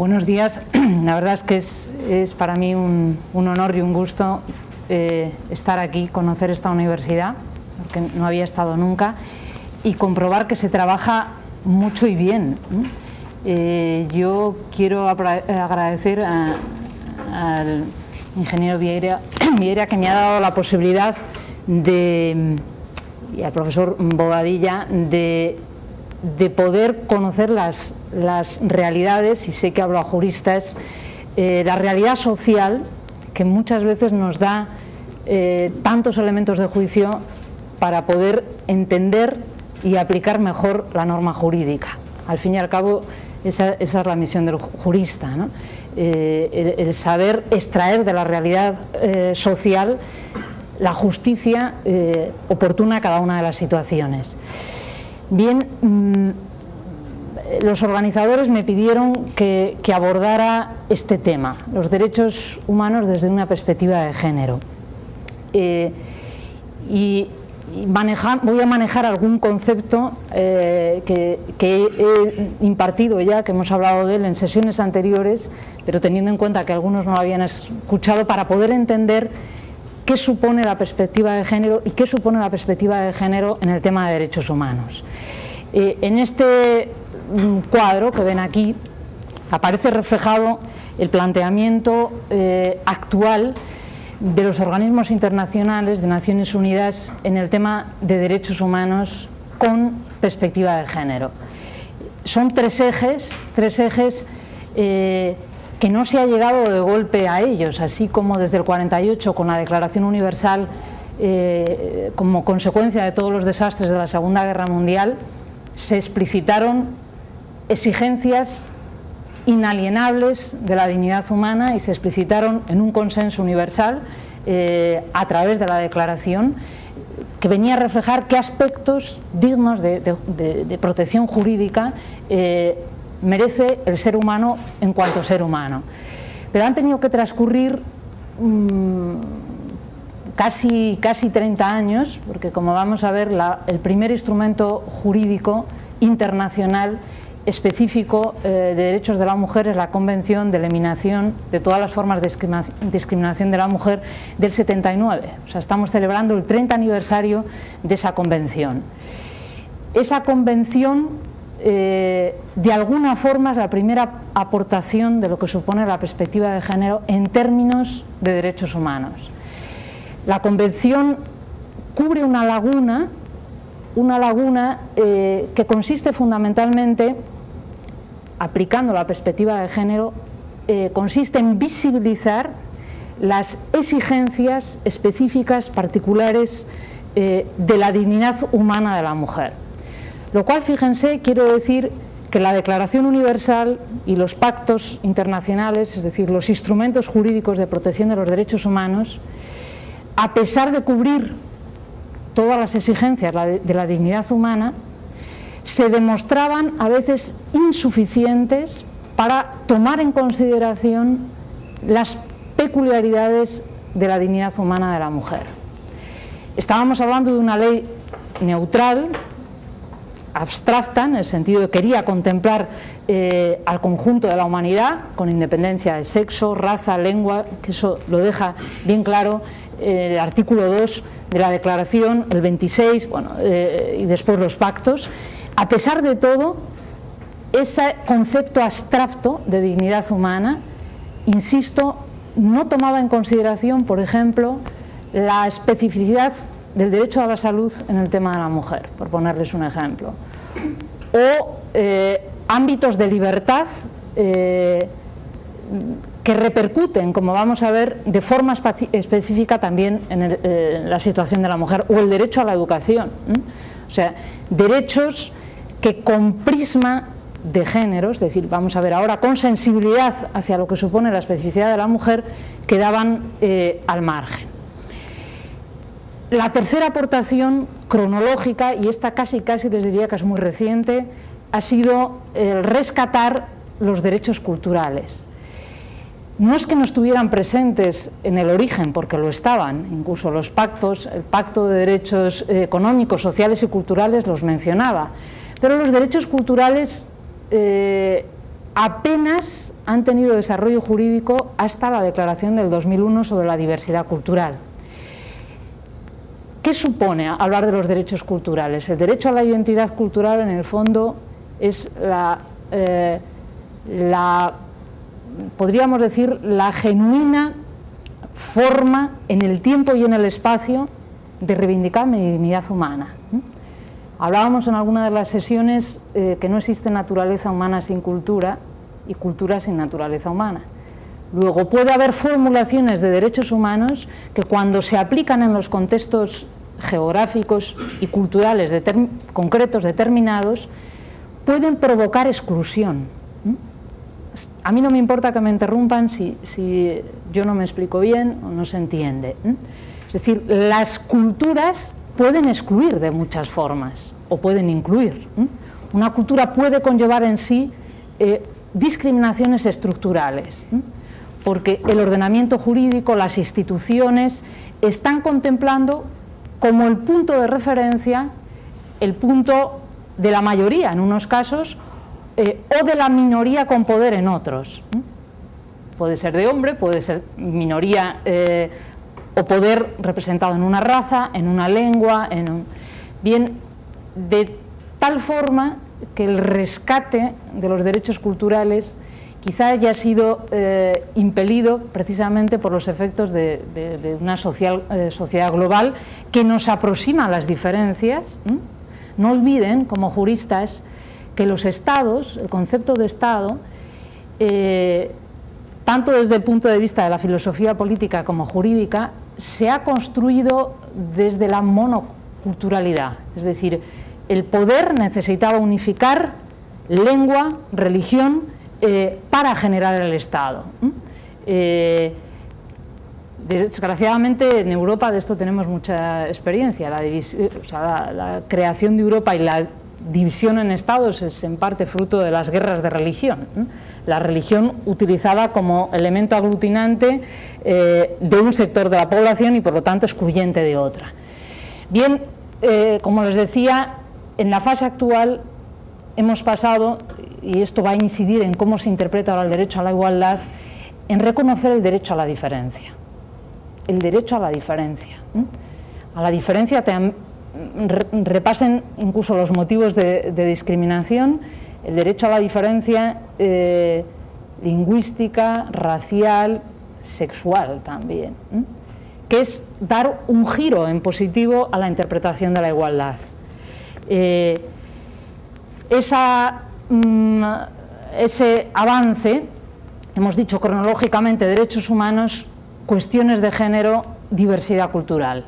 Buenos días. La verdad es que es para mí un honor y un gusto estar aquí, conocer esta universidad, porque no había estado nunca, y comprobar que se trabaja mucho y bien. Yo quiero agradecer al ingeniero Vieira que me ha dado la posibilidad y al profesor Bobadilla de poder conocer las realidades, y sé que hablo a juristas, la realidad social que muchas veces nos da tantos elementos de juicio para poder entender y aplicar mejor la norma jurídica. Al fin y al cabo, esa es la misión del jurista, ¿no? El saber extraer de la realidad social la justicia oportuna a cada una de las situaciones. Bien, los organizadores me pidieron que abordara este tema, los derechos humanos desde una perspectiva de género. Voy a manejar algún concepto que he impartido ya, que hemos hablado de él en sesiones anteriores, pero teniendo en cuenta que algunos no lo habían escuchado, para poder entender qué supone la perspectiva de género y qué supone la perspectiva de género en el tema de derechos humanos. En este cuadro que ven aquí aparece reflejado el planteamiento actual de los organismos internacionales de Naciones Unidas en el tema de derechos humanos con perspectiva de género. Son tres ejes que no se ha llegado de golpe a ellos, así como desde el 48 con la Declaración Universal como consecuencia de todos los desastres de la Segunda Guerra Mundial se explicitaron exigencias inalienables de la dignidad humana y se explicitaron en un consenso universal a través de la declaración, que venía a reflejar qué aspectos dignos de protección jurídica merece el ser humano en cuanto ser humano. Pero han tenido que transcurrir casi 30 años, porque como vamos a ver, el primer instrumento jurídico internacional específico de derechos de la mujer es la Convención de Eliminación de todas las formas de discriminación de la mujer del 79. O sea, estamos celebrando el 30 aniversario de esa convención. Esa convención de alguna forma es la primera aportación de lo que supone la perspectiva de género en términos de derechos humanos. La convención cubre una laguna que consiste fundamentalmente, aplicando la perspectiva de género, consiste en visibilizar las exigencias específicas particulares de la dignidad humana de la mujer. Lo cual, fíjense, quiero decir que la Declaración Universal y los pactos internacionales, es decir, los instrumentos jurídicos de protección de los derechos humanos, a pesar de cubrir todas las exigencias de la dignidad humana, se demostraban a veces insuficientes para tomar en consideración las peculiaridades de la dignidad humana de la mujer. Estábamos hablando de una ley neutral, abstracta, en el sentido de que quería contemplar al conjunto de la humanidad, con independencia de sexo, raza, lengua, que eso lo deja bien claro el artículo 2 de la Declaración, el 26, y después los pactos. A pesar de todo, ese concepto abstracto de dignidad humana, insisto, no tomaba en consideración, por ejemplo, la especificidad del derecho a la salud en el tema de la mujer, por ponerles un ejemplo, o ámbitos de libertad que repercuten, como vamos a ver, de forma específica también en la situación de la mujer, o el derecho a la educación. O sea, derechos que con prisma de género, es decir, vamos a ver ahora con sensibilidad hacia lo que supone la especificidad de la mujer, quedaban al margen. La tercera aportación cronológica, y esta casi les diría que es muy reciente, ha sido el rescatar los derechos culturales. No es que no estuvieran presentes en el origen, porque lo estaban, incluso los pactos, el Pacto de Derechos Económicos, Sociales y Culturales los mencionaba, pero los derechos culturales apenas han tenido desarrollo jurídico hasta la Declaración del 2001 sobre la diversidad cultural. ¿Qué supone hablar de los derechos culturales? El derecho a la identidad cultural, en el fondo, es podríamos decir, la genuina forma en el tiempo y en el espacio de reivindicar mi dignidad humana. Hablábamos en alguna de las sesiones que no existe naturaleza humana sin cultura y cultura sin naturaleza humana. Luego puede haber formulaciones de derechos humanos que cuando se aplican en los contextos geográficos y culturales concretos determinados pueden provocar exclusión. A mí no me importa que me interrumpan si yo no me explico bien o no se entiende. Es decir, las culturas pueden excluir de muchas formas o pueden incluir. Una cultura puede conllevar en sí discriminaciones estructurales, porque el ordenamiento jurídico, las instituciones, están contemplando como el punto de referencia, el punto de la mayoría en unos casos, o de la minoría con poder en otros. Puede ser de hombre, puede ser minoría o poder representado en una raza, en una lengua, bien, de tal forma que el rescate de los derechos culturales quizá haya sido impelido precisamente por los efectos de una sociedad global que nos aproxima a las diferencias. No olviden, como juristas, que los estados, el concepto de estado, tanto desde el punto de vista de la filosofía política como jurídica, se ha construido desde la monoculturalidad, es decir, el poder necesitaba unificar lengua, religión, para generar el Estado. Desgraciadamente en Europa de esto tenemos mucha experiencia, la creación de Europa y la división en estados es en parte fruto de las guerras de religión, la religión utilizada como elemento aglutinante de un sector de la población y por lo tanto excluyente de otra. Bien, como les decía, en la fase actual hemos pasado, y esto va a incidir en cómo se interpreta ahora el derecho a la igualdad, en reconocer el derecho a la diferencia. El derecho a la diferencia. A la diferencia, repasen incluso los motivos de discriminación, el derecho a la diferencia lingüística, racial, sexual también, que es dar un giro en positivo a la interpretación de la igualdad. Ese avance, hemos dicho cronológicamente, derechos humanos, cuestiones de género, diversidad cultural.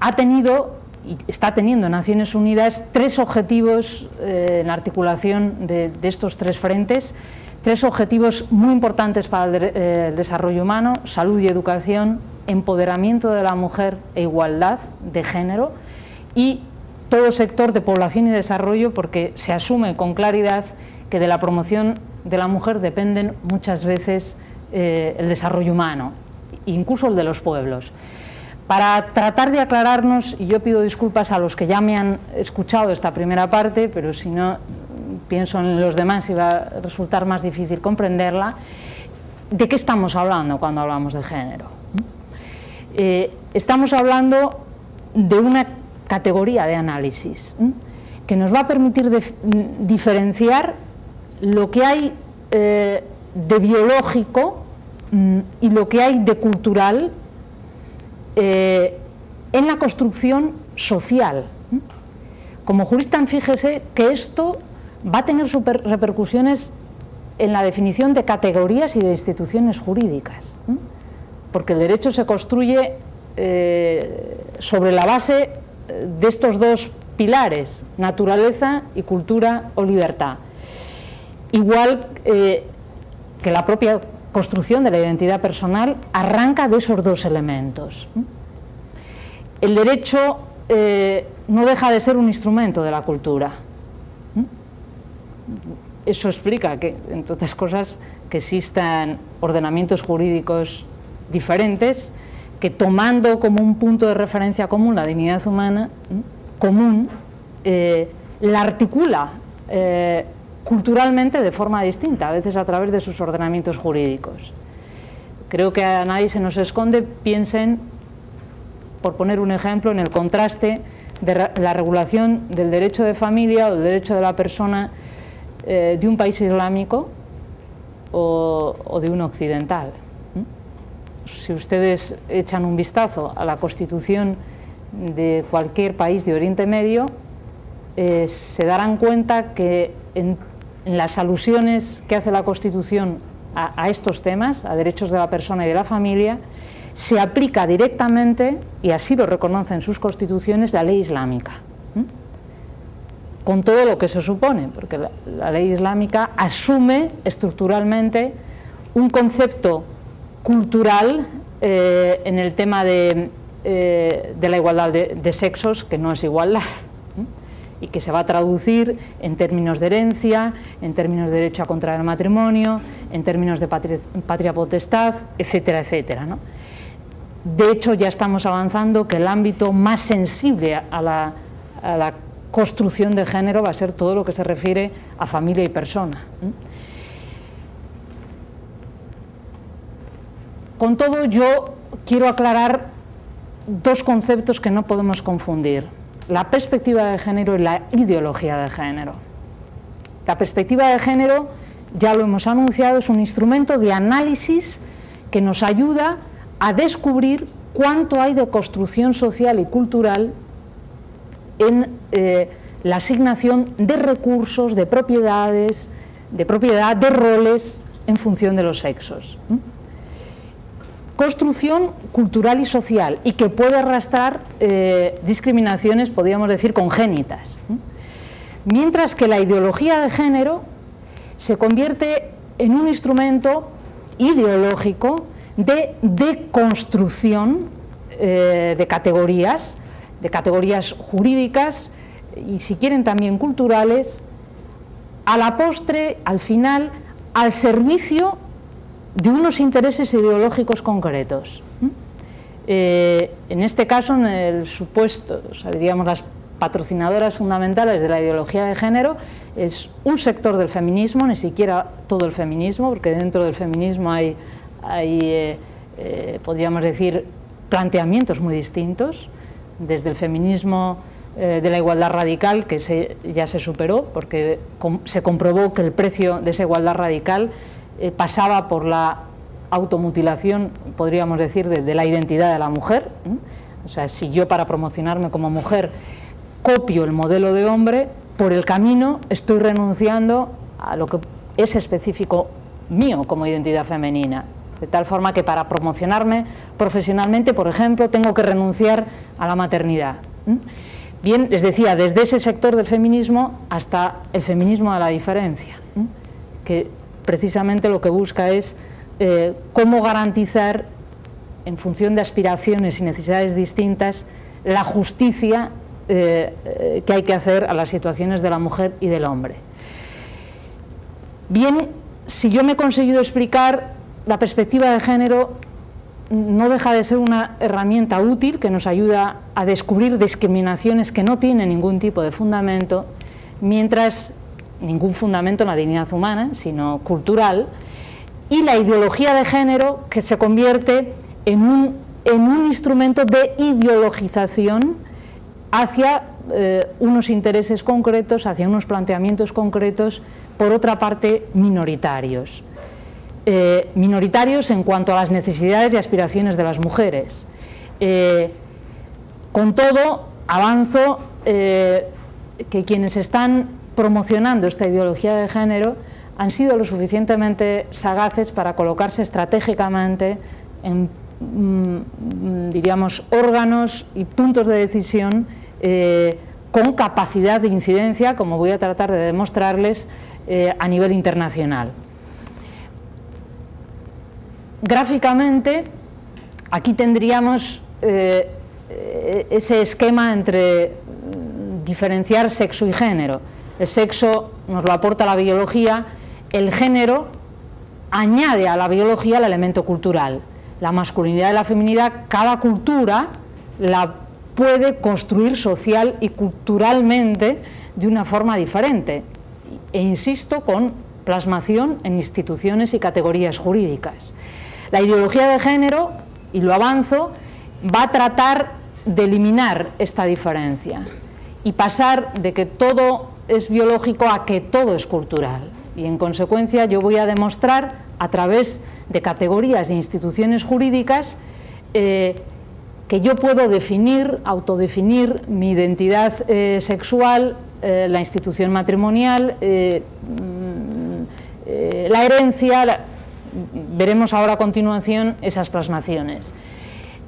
Ha tenido y está teniendo Naciones Unidas tres objetivos en la articulación de estos tres frentes, tres objetivos muy importantes para el desarrollo humano: salud y educación, empoderamiento de la mujer e igualdad de género, y todo sector de población y desarrollo, porque se asume con claridad que de la promoción de la mujer dependen muchas veces el desarrollo humano, incluso el de los pueblos. Para tratar de aclararnos, y yo pido disculpas a los que ya me han escuchado esta primera parte, pero si no pienso en los demás y va a resultar más difícil comprenderla, ¿de qué estamos hablando cuando hablamos de género? Estamos hablando de una categoría de análisis que nos va a permitir diferenciar lo que hay de biológico y lo que hay de cultural en la construcción social. Como jurista, fíjese que esto va a tener repercusiones en la definición de categorías y de instituciones jurídicas, porque el derecho se construye sobre la base de estos dos pilares: naturaleza y cultura o libertad. Igual que la propia construcción de la identidad personal arranca de esos dos elementos. El derecho no deja de ser un instrumento de la cultura. Eso explica que, entre otras cosas, que existan ordenamientos jurídicos diferentes que, tomando como un punto de referencia común la dignidad humana común, la articula culturalmente de forma distinta, a veces a través de sus ordenamientos jurídicos. Creo que a nadie se nos esconde, piensen, por poner un ejemplo, en el contraste de la regulación del derecho de familia o del derecho de la persona de un país islámico o de un occidental. Si ustedes echan un vistazo a la Constitución de cualquier país de Oriente Medio, se darán cuenta que en las alusiones que hace la Constitución a estos temas, a derechos de la persona y de la familia, se aplica directamente, y así lo reconocen sus constituciones, la ley islámica, con todo lo que se supone, porque la ley islámica asume estructuralmente un concepto cultural en el tema de la igualdad de sexos, que no es igualdad, y que se va a traducir en términos de herencia, en términos de derecho a contraer el matrimonio, en términos de patria potestad, etcétera, etcétera, ¿no? De hecho, ya estamos avanzando que el ámbito más sensible a la construcción de género va a ser todo lo que se refiere a familia y persona. Con todo, yo quiero aclarar dos conceptos que no podemos confundir: la perspectiva de género y la ideología de género. La perspectiva de género, ya lo hemos anunciado, es un instrumento de análisis que nos ayuda a descubrir cuánto hay de construcción social y cultural en la asignación de recursos, de propiedades, de roles en función de los sexos. Construcción cultural y social, y que puede arrastrar discriminaciones, podríamos decir, congénitas. Mientras que la ideología de género se convierte en un instrumento ideológico de deconstrucción de categorías jurídicas y, si quieren, también culturales, a la postre, al final, al servicio de unos intereses ideológicos concretos. En este caso, en el supuesto, o sea, diríamos, las patrocinadoras fundamentales de la ideología de género es un sector del feminismo, ni siquiera todo el feminismo, porque dentro del feminismo hay podríamos decir, planteamientos muy distintos, desde el feminismo de la igualdad radical, que ya se superó, porque se comprobó que el precio de esa igualdad radical pasaba por la automutilación, podríamos decir, de la identidad de la mujer. O sea, si yo, para promocionarme como mujer, copio el modelo de hombre, por el camino estoy renunciando a lo que es específico mío como identidad femenina, de tal forma que para promocionarme profesionalmente, por ejemplo, tengo que renunciar a la maternidad. Bien, les decía, desde ese sector del feminismo hasta el feminismo de la diferencia, que precisamente lo que busca es cómo garantizar, en función de aspiraciones y necesidades distintas, la justicia que hay que hacer a las situaciones de la mujer y del hombre. Bien, si yo me he conseguido explicar, la perspectiva de género no deja de ser una herramienta útil que nos ayuda a descubrir discriminaciones que no tienen ningún tipo de fundamento, mientras ningún fundamento en la dignidad humana, sino cultural, y la ideología de género, que se convierte en un instrumento de ideologización hacia unos intereses concretos, hacia unos planteamientos concretos, por otra parte minoritarios. Minoritarios en cuanto a las necesidades y aspiraciones de las mujeres. Con todo, avanzo que quienes están promocionando esta ideología de género han sido lo suficientemente sagaces para colocarse estratégicamente en, diríamos, órganos y puntos de decisión con capacidad de incidencia, como voy a tratar de demostrarles, a nivel internacional. Gráficamente, aquí tendríamos ese esquema entre diferenciar sexo y género. El sexo nos lo aporta la biología, el género añade a la biología el elemento cultural. La masculinidad y la feminidad, cada cultura la puede construir social y culturalmente de una forma diferente. e insisto, con plasmación en instituciones y categorías jurídicas. La ideología de género, y lo avanzo, va a tratar de eliminar esta diferencia y pasar de que todo es biológico a que todo es cultural. Y en consecuencia yo voy a demostrar a través de categorías e instituciones jurídicas que yo puedo definir, autodefinir mi identidad sexual, la institución matrimonial, la herencia, veremos ahora a continuación esas plasmaciones.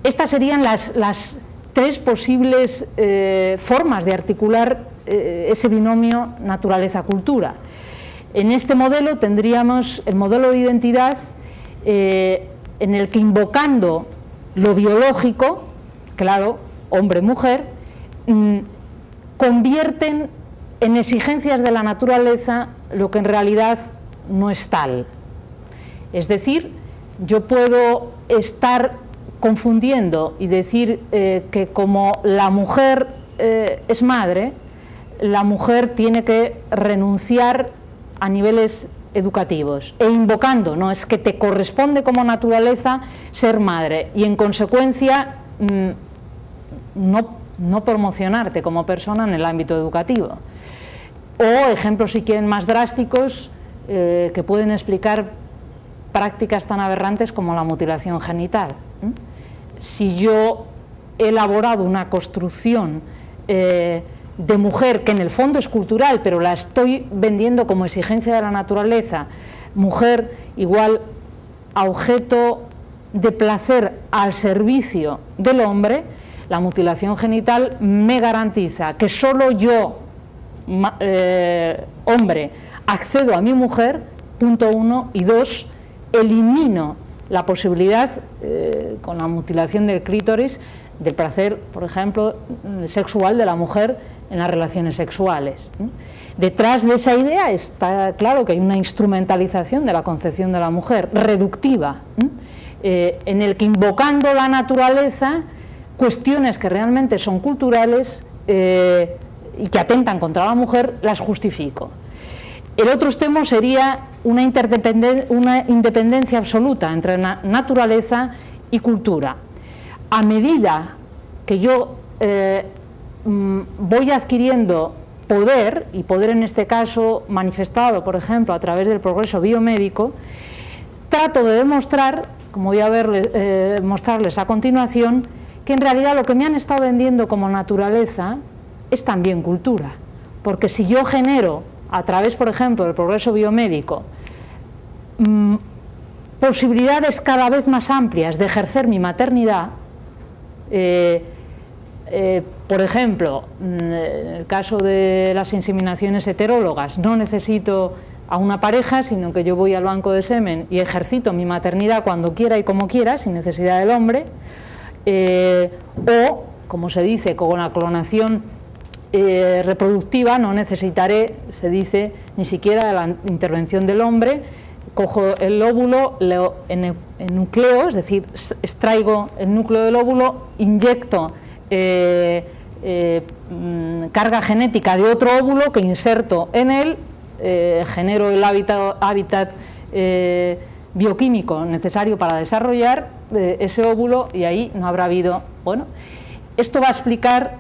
Estas serían las tres posibles formas de articular ese binomio naturaleza-cultura. En este modelo tendríamos el modelo de identidad en el que, invocando lo biológico, claro, hombre-mujer, convierten en exigencias de la naturaleza lo que en realidad no es tal. Es decir, yo puedo estar confundiendo y decir que como la mujer es madre, la mujer tiene que renunciar a niveles educativos, e invocando, no, es que te corresponde como naturaleza ser madre y en consecuencia no promocionarte como persona en el ámbito educativo. O ejemplos, si quieren, más drásticos que pueden explicar prácticas tan aberrantes como la mutilación genital. Si yo he elaborado una construcción de mujer que en el fondo es cultural, pero la estoy vendiendo como exigencia de la naturaleza, mujer igual a objeto de placer al servicio del hombre, la mutilación genital me garantiza que solo yo, hombre, accedo a mi mujer, punto uno, y dos, elimino la posibilidad, con la mutilación del clítoris, del placer, por ejemplo, sexual de la mujer en las relaciones sexuales. Detrás de esa idea está claro que hay una instrumentalización de la concepción de la mujer, reductiva, en el que, invocando la naturaleza, cuestiones que realmente son culturales y que atentan contra la mujer, las justifico. El otro extremo sería una independencia absoluta entre naturaleza y cultura. A medida que yo voy adquiriendo poder, y poder en este caso manifestado, por ejemplo, a través del progreso biomédico, trato de demostrar, como voy a mostrarles a continuación, que en realidad lo que me han estado vendiendo como naturaleza es también cultura, porque si yo genero, a través, por ejemplo, del progreso biomédico, posibilidades cada vez más amplias de ejercer mi maternidad, por ejemplo, en el caso de las inseminaciones heterólogas, no necesito a una pareja, sino que yo voy al banco de semen y ejercito mi maternidad cuando quiera y como quiera, sin necesidad del hombre, o, como se dice, con la clonación reproductiva no necesitaré, se dice, ni siquiera de la intervención del hombre. Cojo el óvulo, lo enucleo, es decir, extraigo el núcleo del óvulo, inyecto carga genética de otro óvulo que inserto en él, genero el hábitat bioquímico necesario para desarrollar ese óvulo, y ahí no habrá habido... Bueno, esto va a explicar,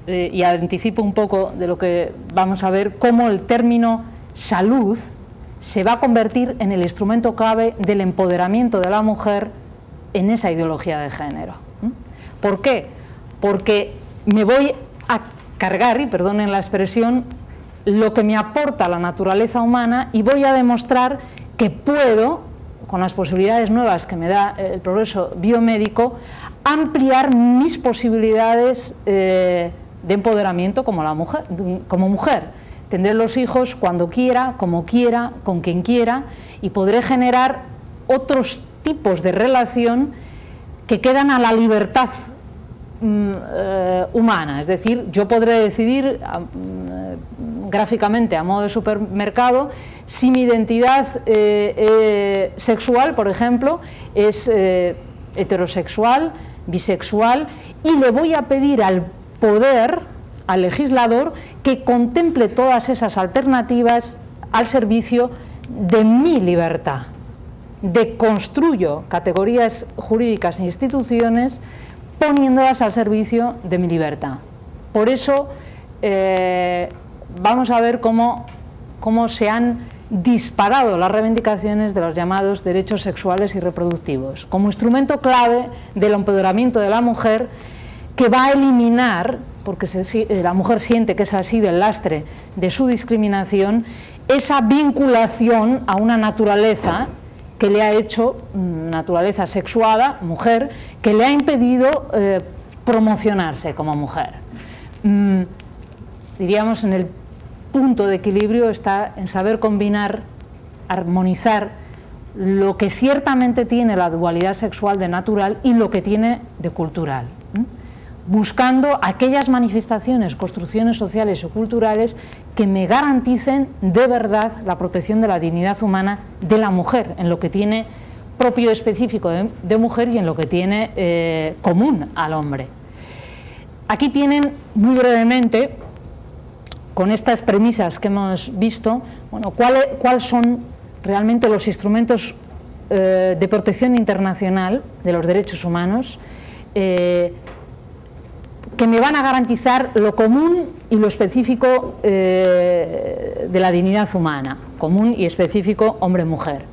y anticipo un poco de lo que vamos a ver, cómo el término salud se va a convertir en el instrumento clave del empoderamiento de la mujer en esa ideología de género. ¿Por qué? Porque me voy a cargar, y perdonen la expresión, lo que me aporta la naturaleza humana, y voy a demostrar que puedo, con las posibilidades nuevas que me da el progreso biomédico, ampliar mis posibilidades de empoderamiento como mujer. Tendré los hijos cuando quiera, como quiera, con quien quiera, y podré generar otros tipos de relación que quedan a la libertad humana. Es decir, yo podré decidir gráficamente, a modo de supermercado, si mi identidad sexual, por ejemplo, es heterosexual, bisexual, y le voy a pedir al poder, al legislador, que contemple todas esas alternativas al servicio de mi libertad, deconstruyo categorías jurídicas e instituciones poniéndolas al servicio de mi libertad. Por eso vamos a ver cómo se han disparado las reivindicaciones de los llamados derechos sexuales y reproductivos, como instrumento clave del empoderamiento de la mujer, que va a eliminar, porque la mujer siente que es así del lastre de su discriminación, esa vinculación a una naturaleza que le ha hecho, naturaleza sexuada, mujer, que le ha impedido promocionarse como mujer. Diríamos, en el punto de equilibrio está en saber combinar, armonizar lo que ciertamente tiene la dualidad sexual de natural y lo que tiene de cultural, buscando aquellas manifestaciones, construcciones sociales o culturales que me garanticen de verdad la protección de la dignidad humana de la mujer, en lo que tiene propio y específico de mujer y en lo que tiene común al hombre. Aquí tienen, muy brevemente, con estas premisas que hemos visto, bueno, cuáles son realmente los instrumentos de protección internacional de los derechos humanos que me van a garantizar lo común y lo específico de la dignidad humana, común y específico hombre-mujer.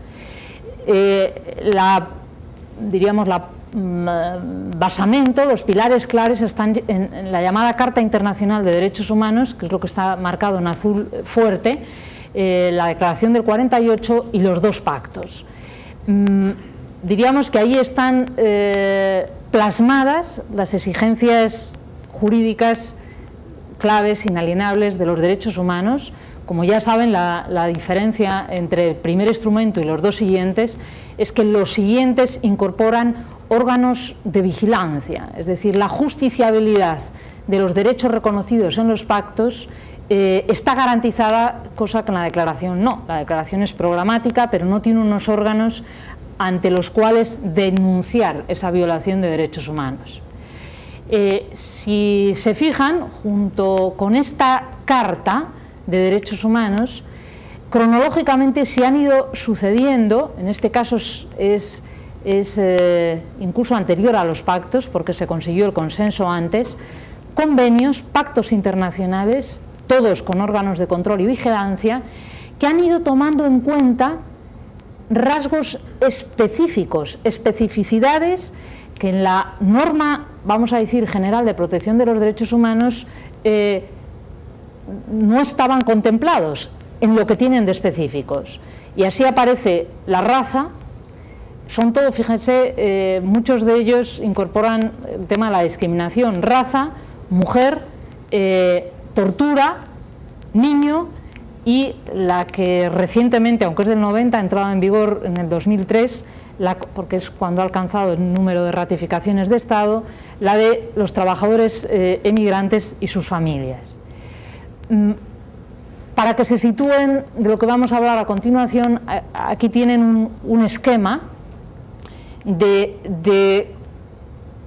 Basamento, los pilares claves están en la llamada Carta Internacional de Derechos Humanos, que es lo que está marcado en azul fuerte, la Declaración del 48 y los dos pactos. Diríamos que ahí están plasmadas las exigencias jurídicas claves, inalienables de los derechos humanos. Como ya saben, la diferencia entre el primer instrumento y los dos siguientes es que los siguientes incorporan órganos de vigilancia, es decir, la justiciabilidad de los derechos reconocidos en los pactos está garantizada, cosa que en la declaración no. La declaración es programática, pero no tiene unos órganos ante los cuales denunciar esa violación de derechos humanos. Si se fijan, junto con esta Carta de Derechos Humanos, cronológicamente se han ido sucediendo, en este caso es incluso anterior a los pactos, porque se consiguió el consenso antes, convenios, pactos internacionales, todos con órganos de control y vigilancia, que han ido tomando en cuenta rasgos específicos, especificidades que en la norma, vamos a decir, general de protección de los derechos humanos no estaban contemplados en lo que tienen de específicos. Y así aparece la raza. Son todo, fíjense, muchos de ellos incorporan el tema de la discriminación: raza, mujer, tortura, niño, y la que recientemente, aunque es del 90, ha entrado en vigor en el 2003, porque es cuando ha alcanzado el número de ratificaciones de Estado, la de los trabajadores emigrantes y sus familias. Para que se sitúen de lo que vamos a hablar a continuación, aquí tienen un esquema de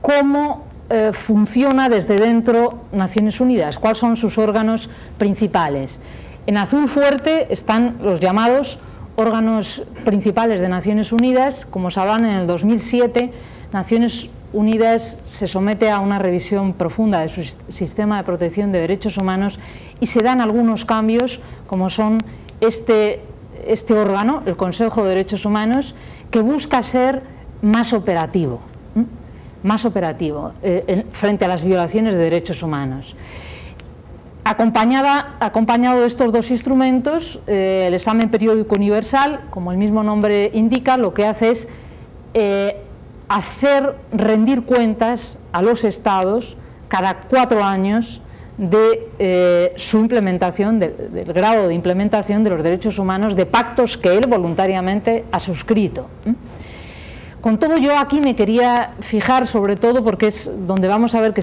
cómo funciona desde dentro Naciones Unidas, cuáles son sus órganos principales. En azul fuerte están los llamados órganos principales de Naciones Unidas. Como sabrán, en el 2007 Naciones Unidas se somete a una revisión profunda de su sistema de protección de derechos humanos y se dan algunos cambios, como son este órgano, el Consejo de Derechos Humanos, que busca ser más operativo frente a las violaciones de derechos humanos. Acompañado de estos dos instrumentos, el examen periódico universal, como el mismo nombre indica, lo que hace es hacer rendir cuentas a los estados cada 4 años de su implementación, del grado de implementación de los derechos humanos, de pactos que él voluntariamente ha suscrito. Con todo, yo aquí me quería fijar sobre todo, porque es donde vamos a ver que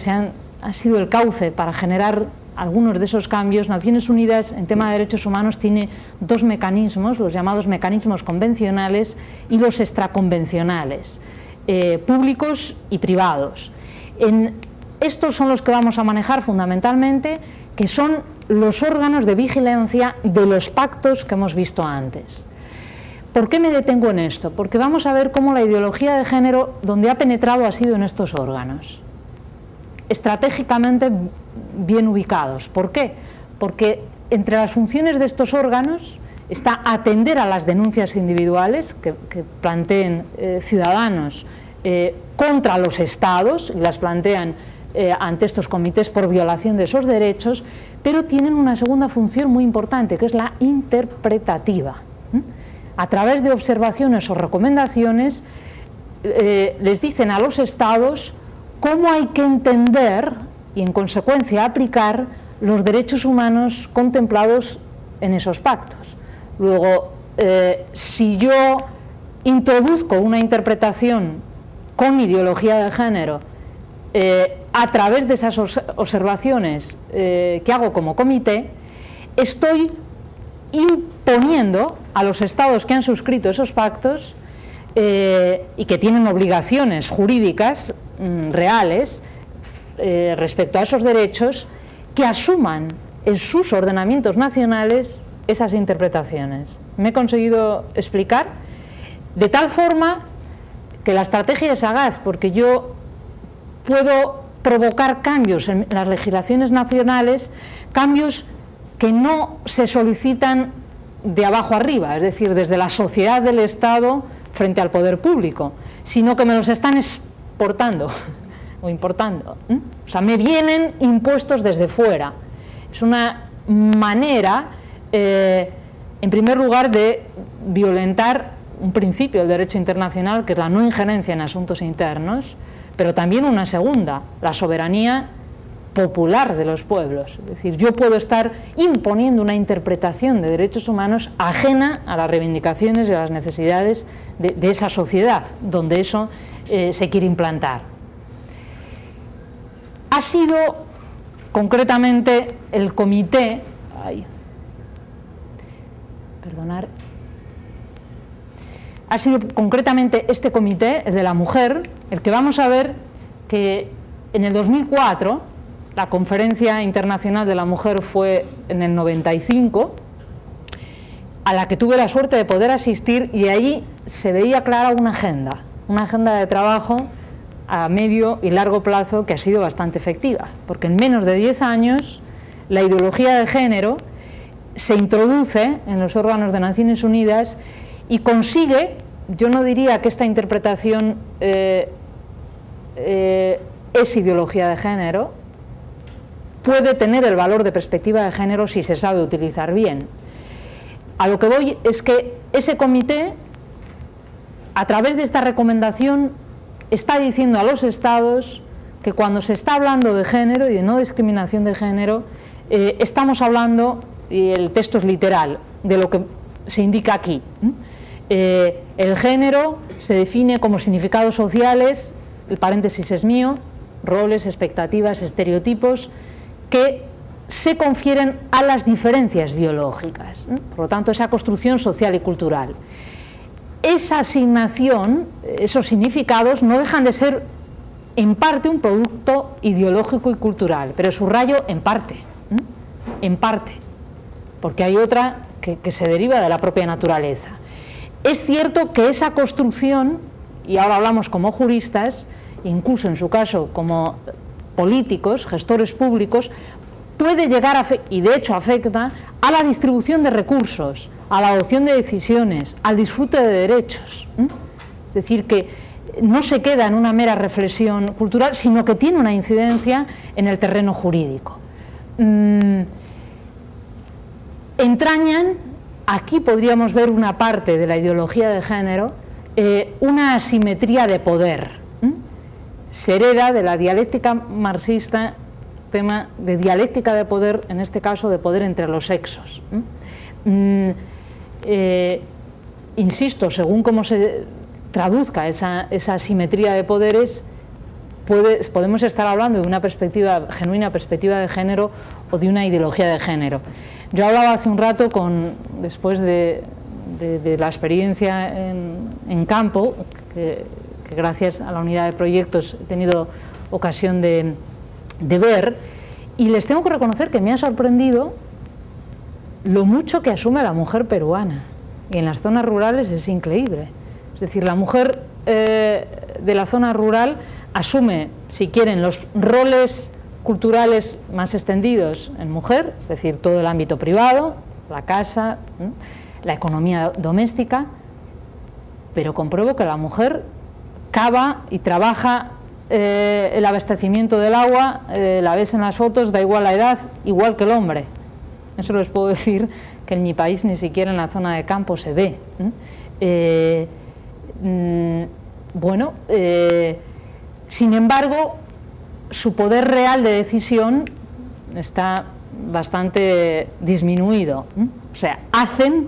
ha sido el cauce para generar algunos de esos cambios. Naciones Unidas en tema de derechos humanos tiene dos mecanismos, los llamados mecanismos convencionales y los extraconvencionales, públicos y privados. Estos son los que vamos a manejar fundamentalmente, que son los órganos de vigilancia de los pactos que hemos visto antes. ¿Por qué me detengo en esto? Porque vamos a ver cómo la ideología de género, donde ha penetrado, ha sido en estos órganos, estratégicamente bien ubicados. ¿Por qué? Porque entre las funciones de estos órganos está atender a las denuncias individuales que planteen ciudadanos contra los estados, y las plantean ante estos comités por violación de esos derechos, pero tienen una segunda función muy importante, que es la interpretativa. A través de observaciones o recomendaciones les dicen a los estados cómo hay que entender y en consecuencia aplicar los derechos humanos contemplados en esos pactos. Luego, si yo introduzco una interpretación con ideología de género a través de esas observaciones que hago como comité, estoy imponiendo a los estados que han suscrito esos pactos y que tienen obligaciones jurídicas reales respecto a esos derechos, que asuman en sus ordenamientos nacionales esas interpretaciones. ¿Me he conseguido explicar? De tal forma que la estrategia es sagaz, porque yo puedo provocar cambios en las legislaciones nacionales, cambios que no se solicitan de abajo arriba, es decir, desde la sociedad del Estado frente al poder público, sino que me los están exportando o importando. O sea, me vienen impuestos desde fuera. Es una manera, en primer lugar, de violentar un principio del derecho internacional, que es la no injerencia en asuntos internos, pero también una segunda, la soberanía popular de los pueblos. Es decir, yo puedo estar imponiendo una interpretación de derechos humanos ajena a las reivindicaciones y a las necesidades de esa sociedad donde eso se quiere implantar. Ha sido concretamente el comité, ha sido concretamente este comité, el de la mujer, el que vamos a ver que en el 2004, la Conferencia Internacional de la Mujer fue en el 95, a la que tuve la suerte de poder asistir, y ahí se veía clara una agenda de trabajo a medio y largo plazo que ha sido bastante efectiva, porque en menos de 10 años la ideología de género se introduce en los órganos de Naciones Unidas y consigue, yo no diría que esta interpretación es ideología de género, puede tener el valor de perspectiva de género si se sabe utilizar bien. A lo que voy es que ese comité, a través de esta recomendación, está diciendo a los estados que cuando se está hablando de género y de no discriminación de género, estamos hablando, y el texto es literal, de lo que se indica aquí. El género se define como significados sociales, el paréntesis es mío, roles, expectativas, estereotipos, que se confieren a las diferencias biológicas, por lo tanto esa construcción social y cultural. Esa asignación, esos significados no dejan de ser en parte un producto ideológico y cultural, pero subrayo en parte, porque hay otra que se deriva de la propia naturaleza. Es cierto que esa construcción, y ahora hablamos como juristas, incluso en su caso como políticos, gestores públicos, puede llegar y de hecho afecta a la distribución de recursos, a la adopción de decisiones, al disfrute de derechos. Es decir, que no se queda en una mera reflexión cultural, sino que tiene una incidencia en el terreno jurídico. Entrañan, aquí podríamos ver una parte de la ideología de género, una asimetría de poder. Se hereda de la dialéctica marxista, tema de dialéctica de poder, en este caso de poder entre los sexos. Insisto, según cómo se traduzca esa asimetría de poderes, podemos estar hablando de una genuina perspectiva de género o de una ideología de género. Yo hablaba hace un rato, después de la experiencia en campo, que gracias a la unidad de proyectos he tenido ocasión de ver, Y les tengo que reconocer que me ha sorprendido lo mucho que asume la mujer peruana. Y en las zonas rurales es increíble. Es decir, la mujer de la zona rural asume, si quieren, los roles culturales más extendidos en mujer, es decir, todo el ámbito privado, la casa, la economía doméstica, pero compruebo que la mujer cava y trabaja el abastecimiento del agua, la ves en las fotos, da igual la edad, igual que el hombre. Eso les puedo decir que en mi país ni siquiera en la zona de campo se ve. Bueno, sin embargo, su poder real de decisión está bastante disminuido. O sea, hacen,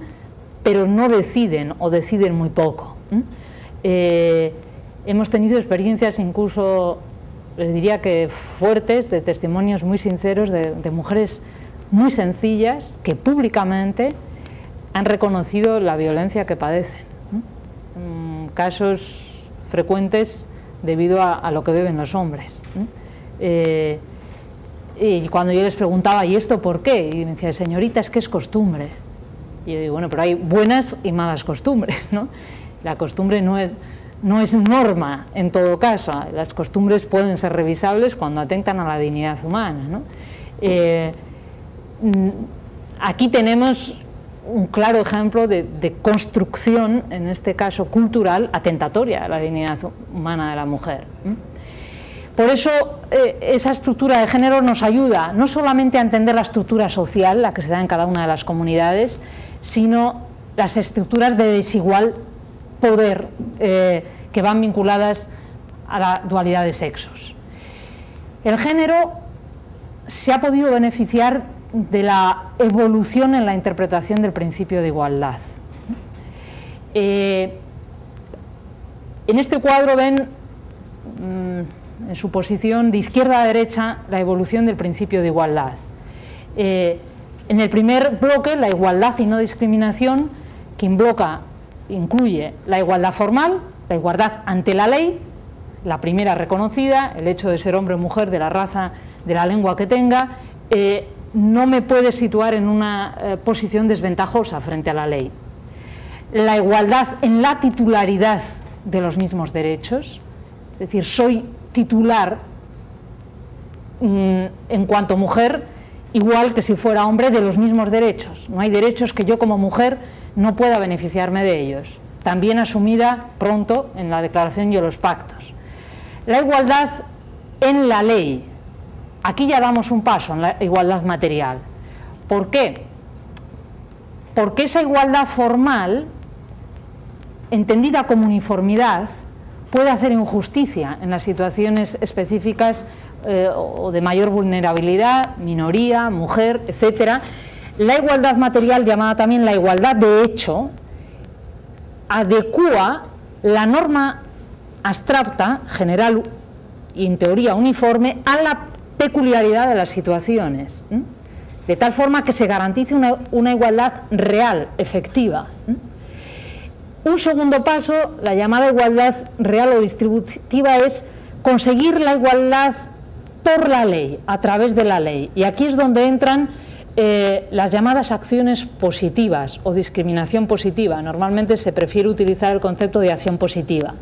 pero no deciden, o deciden muy poco. Hemos tenido experiencias incluso, les diría que fuertes, de testimonios muy sinceros de mujeres muy sencillas que públicamente han reconocido la violencia que padecen. Casos frecuentes debido a lo que beben los hombres. Y cuando yo les preguntaba, ¿y esto por qué? Y me decía, señorita, es que es costumbre. Y yo digo, bueno, pero hay buenas y malas costumbres, ¿no? La costumbre no es norma en todo caso. Las costumbres pueden ser revisables cuando atentan a la dignidad humana, ¿no? Aquí tenemos un claro ejemplo de construcción, en este caso cultural, atentatoria a la dignidad humana de la mujer. Por eso esa estructura de género nos ayuda no solamente a entender la estructura social, la que se da en cada una de las comunidades, sino las estructuras de desigual poder que van vinculadas a la dualidad de sexos. El género se ha podido beneficiar de la evolución en la interpretación del principio de igualdad. En este cuadro ven en su posición de izquierda a derecha la evolución del principio de igualdad. En el primer bloque, la igualdad y no discriminación, que incluye la igualdad formal, la igualdad ante la ley, la primera reconocida, el hecho de ser hombre o mujer, de la raza, de la lengua que tenga, no me puede situar en una posición desventajosa frente a la ley. La igualdad en la titularidad de los mismos derechos, es decir, soy titular en cuanto mujer, igual que si fuera hombre, de los mismos derechos. No hay derechos que yo como mujer no pueda beneficiarme de ellos. También asumida pronto en la Declaración y en los pactos. La igualdad en la ley. Aquí ya damos un paso en la igualdad material. ¿Por qué? Porque esa igualdad formal, entendida como uniformidad, puede hacer injusticia en las situaciones específicas o de mayor vulnerabilidad, minoría, mujer, etc. La igualdad material, llamada también la igualdad de hecho, adecúa la norma abstracta, general y en teoría uniforme, a la peculiaridad de las situaciones, de tal forma que se garantice una igualdad real, efectiva. Un segundo paso, la llamada igualdad real o distributiva, es conseguir la igualdad por la ley, a través de la ley. Y aquí es donde entran las llamadas acciones positivas o discriminación positiva. Normalmente se prefiere utilizar el concepto de acción positiva.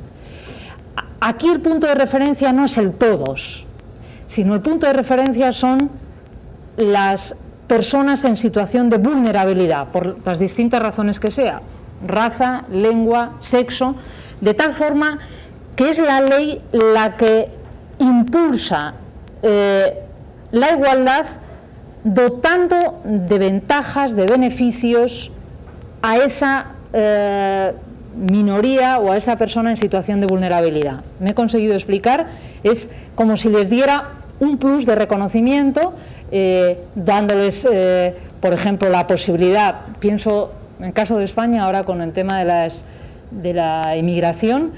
Aquí el punto de referencia no es el todos, sino el punto de referencia son las personas en situación de vulnerabilidad, por las distintas razones que sea, raza, lengua, sexo, de tal forma que es la ley la que impulsa la igualdad, dotando de ventajas, de beneficios a esa minoría o a esa persona en situación de vulnerabilidad. Me he conseguido explicar, es como si les diera un plus de reconocimiento, dándoles, por ejemplo, la posibilidad, pienso en el caso de España ahora con el tema de la inmigración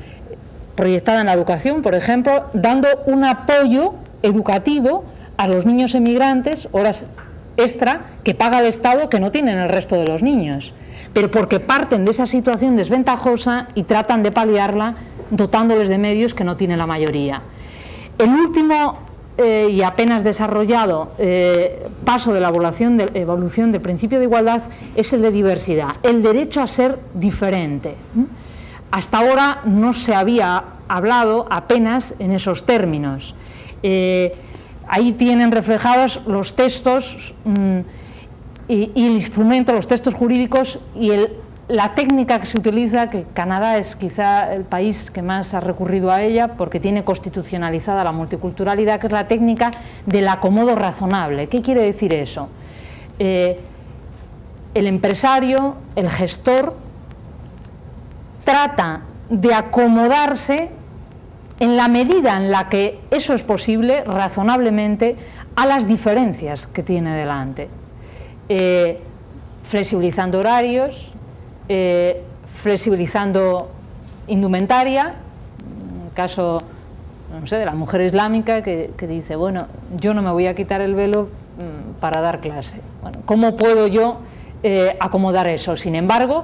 proyectada en la educación, por ejemplo, dando un apoyo educativo a los niños emigrantes, horas extra que paga el Estado que no tienen el resto de los niños, pero porque parten de esa situación desventajosa y tratan de paliarla dotándoles de medios que no tiene la mayoría. El último y apenas desarrollado paso de la evolución del principio de igualdad es el de diversidad, el derecho a ser diferente. Hasta ahora no se había hablado apenas en esos términos. Ahí tienen reflejados los textos y el instrumento, los textos jurídicos y la técnica que se utiliza, que Canadá es quizá el país que más ha recurrido a ella porque tiene constitucionalizada la multiculturalidad, que es la técnica del acomodo razonable. ¿Qué quiere decir eso? El empresario, el gestor, trata de acomodarse en la medida en la que eso es posible, razonablemente, a las diferencias que tiene delante. Flexibilizando horarios, flexibilizando indumentaria, en el caso, no sé, de la mujer islámica que dice, bueno, yo no me voy a quitar el velo para dar clase. Bueno, ¿cómo puedo yo acomodar eso? Sin embargo,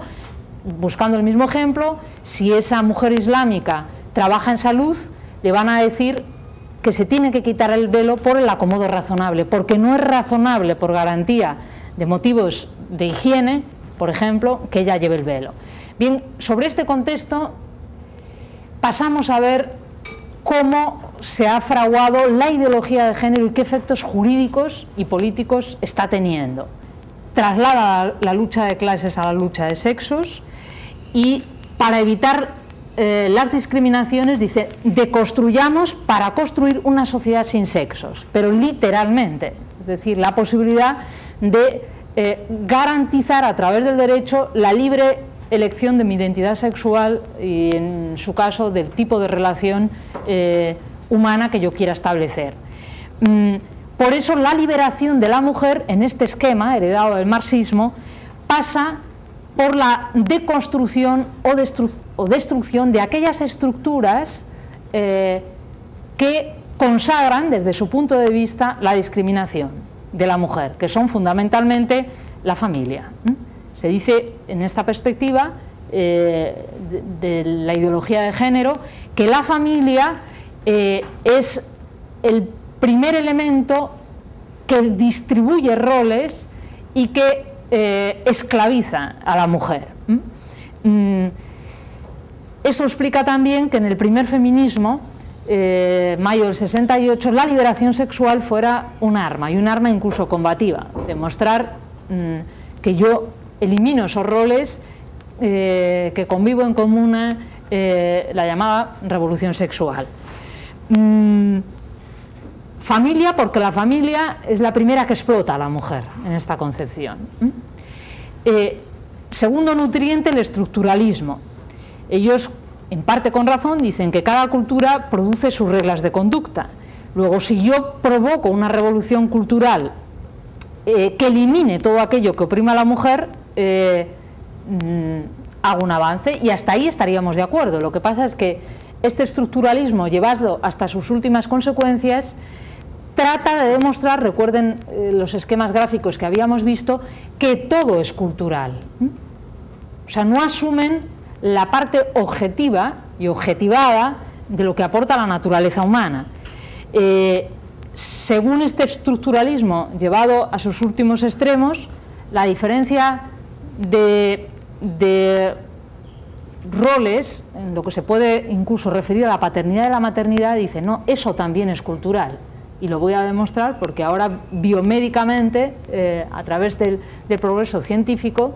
buscando el mismo ejemplo, si esa mujer islámica trabaja en salud, le van a decir que se tiene que quitar el velo por el acomodo razonable, porque no es razonable por garantía de motivos de higiene, por ejemplo, que ella lleve el velo. Bien, sobre este contexto pasamos a ver cómo se ha fraguado la ideología de género y qué efectos jurídicos y políticos está teniendo. Traslada la lucha de clases a la lucha de sexos y para evitar las discriminaciones dice, deconstruyamos para construir una sociedad sin sexos, pero literalmente, es decir, la posibilidad de garantizar a través del derecho la libre elección de mi identidad sexual y en su caso del tipo de relación humana que yo quiera establecer. Por eso la liberación de la mujer en este esquema heredado del marxismo pasa por la deconstrucción o destrucción de aquellas estructuras que consagran desde su punto de vista la discriminación de la mujer, que son fundamentalmente la familia. Se dice en esta perspectiva de la ideología de género que la familia es el primer elemento que distribuye roles y que esclaviza a la mujer. Eso explica también que en el primer feminismo, mayo del 68, la liberación sexual fuera un arma, y un arma incluso combativa, demostrar que yo elimino esos roles, que convivo en comuna, la llamada revolución sexual. Familia, porque la familia es la primera que explota a la mujer en esta concepción. Segundo nutriente, el estructuralismo. Ellos, en parte con razón, dicen que cada cultura produce sus reglas de conducta. Luego, si yo provoco una revolución cultural que elimine todo aquello que oprime a la mujer, hago un avance, y hasta ahí estaríamos de acuerdo. Lo que pasa es que este estructuralismo, llevado hasta sus últimas consecuencias, trata de demostrar, recuerden los esquemas gráficos que habíamos visto, que todo es cultural. O sea, no asumen la parte objetiva y objetivada de lo que aporta la naturaleza humana. Según este estructuralismo llevado a sus últimos extremos, la diferencia de roles, en lo que se puede incluso referir a la paternidad y la maternidad, dice, no, eso también es cultural. Y lo voy a demostrar porque ahora biomédicamente, a través del progreso científico,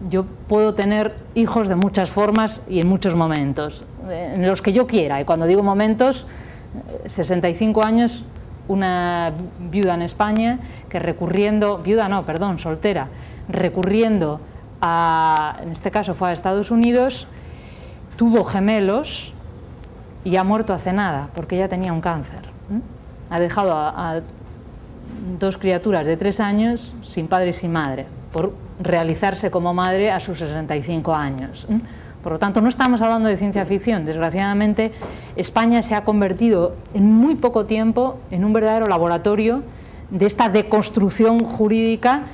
yo puedo tener hijos de muchas formas y en muchos momentos, en los que yo quiera. Y cuando digo momentos, 65 años, una viuda en España que soltera, recurriendo a, en este caso fue a Estados Unidos, tuvo gemelos y ha muerto hace nada porque ella tenía un cáncer. Ha dejado a dos criaturas de 3 años sin padre y sin madre, por realizarse como madre a sus 65 años. Por lo tanto, no estamos hablando de ciencia ficción. Desgraciadamente, España se ha convertido en muy poco tiempo en un verdadero laboratorio de esta deconstrucción jurídica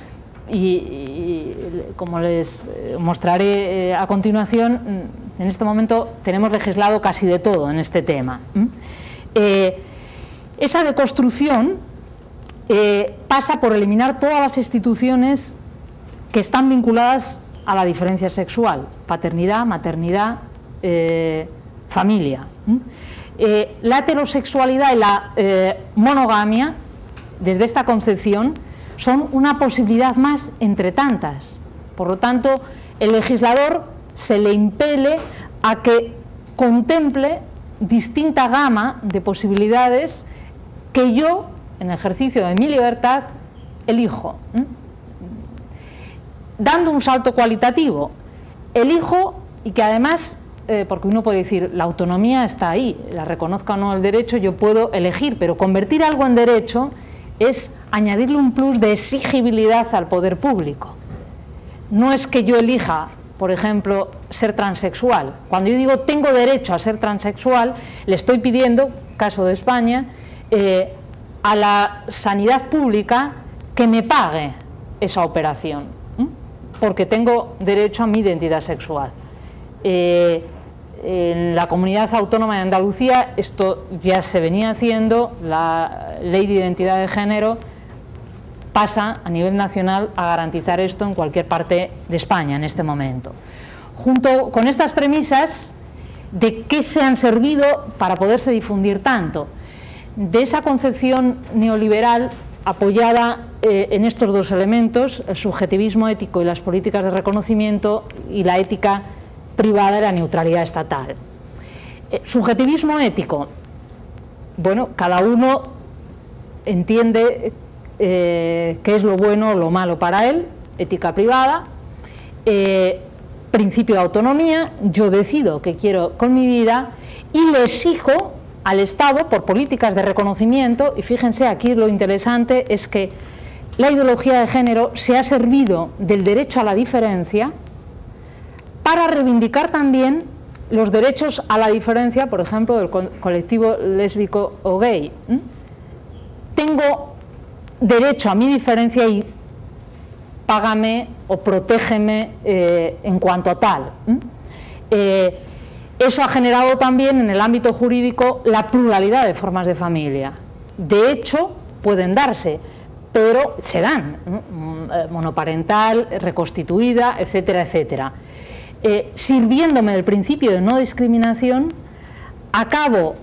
y como les mostraré a continuación, en este momento tenemos legislado casi de todo en este tema. Esa deconstrucción pasa por eliminar todas las instituciones que están vinculadas a la diferencia sexual: paternidad, maternidad, familia. La heterosexualidad y la monogamia, desde esta concepción, son una posibilidad más entre tantas. Por lo tanto, el legislador se le impele a que contemple distinta gama de posibilidades que yo, en ejercicio de mi libertad, elijo. Dando un salto cualitativo, elijo, y que además, porque uno puede decir, la autonomía está ahí, la reconozca o no el derecho, yo puedo elegir, pero convertir algo en derecho es añadirle un plus de exigibilidad al poder público. No es que yo elija, por ejemplo, ser transexual. Cuando yo digo tengo derecho a ser transexual, le estoy pidiendo, caso de España, a la sanidad pública que me pague esa operación, porque tengo derecho a mi identidad sexual. En la comunidad autónoma de Andalucía esto ya se venía haciendo, la ley de identidad de género pasa a nivel nacional a garantizar esto en cualquier parte de España en este momento. Junto con estas premisas, ¿de qué se han servido para poderse difundir tanto? De esa concepción neoliberal apoyada en estos dos elementos, el subjetivismo ético y las políticas de reconocimiento, y la ética privada y la neutralidad estatal. Subjetivismo ético, bueno, cada uno entiende qué es lo bueno o lo malo para él. Ética privada, principio de autonomía, yo decido qué quiero con mi vida y le exijo al Estado por políticas de reconocimiento. Y fíjense, aquí lo interesante es que la ideología de género se ha servido del derecho a la diferencia para reivindicar también los derechos a la diferencia, por ejemplo, del colectivo lésbico o gay. Tengo derecho a mi diferencia y págame o protégeme en cuanto a tal. Eso ha generado también en el ámbito jurídico la pluralidad de formas de familia. De hecho, pueden darse, pero se dan, monoparental, reconstituida, etcétera, etcétera. Sirviéndome del principio de no discriminación, acabo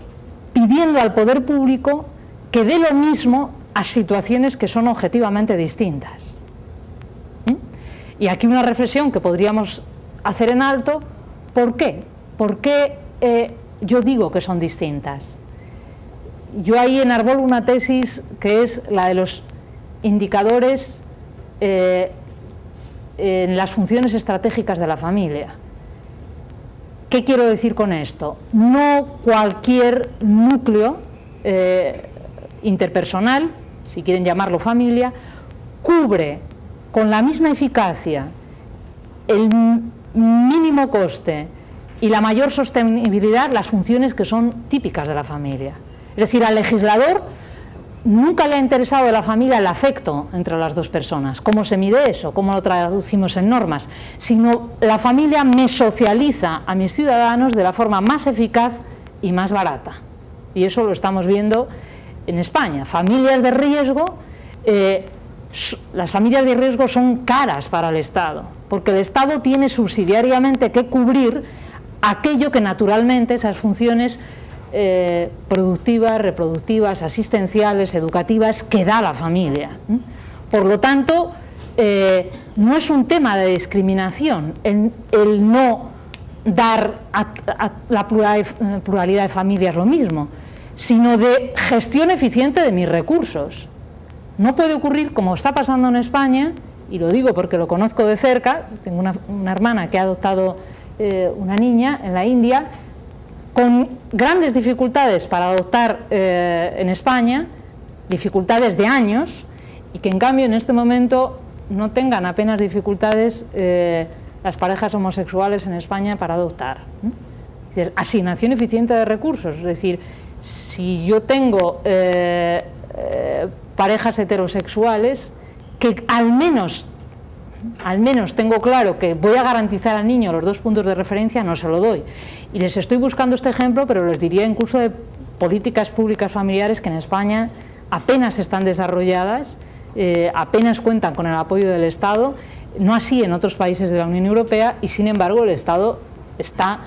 pidiendo al poder público que dé lo mismo a situaciones que son objetivamente distintas. Y aquí una reflexión que podríamos hacer en alto: ¿por qué? ¿Por qué yo digo que son distintas? Yo ahí enarbolo una tesis que es la de los indicadores en las funciones estratégicas de la familia. ¿Qué quiero decir con esto? No cualquier núcleo interpersonal, si quieren llamarlo familia, cubre con la misma eficacia, el mínimo coste y la mayor sostenibilidad las funciones que son típicas de la familia. Es decir, al legislador nunca le ha interesado de la familia el afecto entre las dos personas, cómo se mide eso, cómo lo traducimos en normas, sino la familia me socializa a mis ciudadanos de la forma más eficaz y más barata. Y eso lo estamos viendo en España. Familias de riesgo, las familias de riesgo son caras para el Estado, porque el Estado tiene subsidiariamente que cubrir aquello que naturalmente, esas funciones productivas, reproductivas, asistenciales, educativas, que da la familia. Por lo tanto, no es un tema de discriminación el no dar a la pluralidad de familias lo mismo, sino de gestión eficiente de mis recursos. No puede ocurrir como está pasando en España, y lo digo porque lo conozco de cerca. Tengo una hermana que ha adoptado una niña en la India, con grandes dificultades para adoptar en España, dificultades de años, y que en cambio en este momento no tengan apenas dificultades las parejas homosexuales en España para adoptar. Asignación eficiente de recursos, es decir, si yo tengo parejas heterosexuales, que al menos tengo claro que voy a garantizar al niño los 2 puntos de referencia, no se lo doy. Y les estoy buscando este ejemplo, pero les diría en curso de políticas públicas familiares que en España apenas están desarrolladas, apenas cuentan con el apoyo del Estado, no así en otros países de la Unión Europea, y sin embargo el Estado está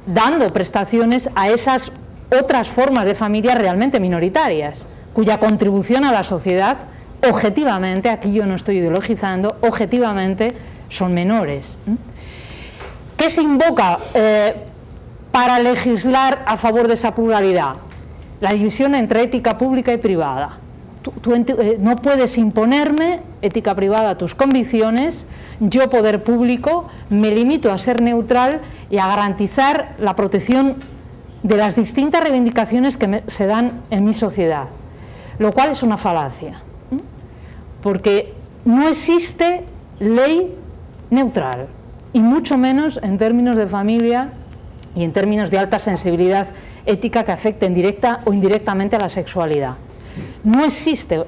dando prestaciones a esas otras formas de familia realmente minoritarias, cuya contribución a la sociedad, objetivamente, aquí yo no estoy ideologizando, objetivamente son menores. ¿Qué se invoca para legislar a favor de esa pluralidad? La división entre ética pública y privada. Tú no puedes imponerme, ética privada, tus convicciones. Yo, poder público, me limito a ser neutral y a garantizar la protección de las distintas reivindicaciones que se dan en mi sociedad, lo cual es una falacia, porque no existe ley neutral, y mucho menos en términos de familia y en términos de alta sensibilidad ética que afecten directa o indirectamente a la sexualidad. No existe,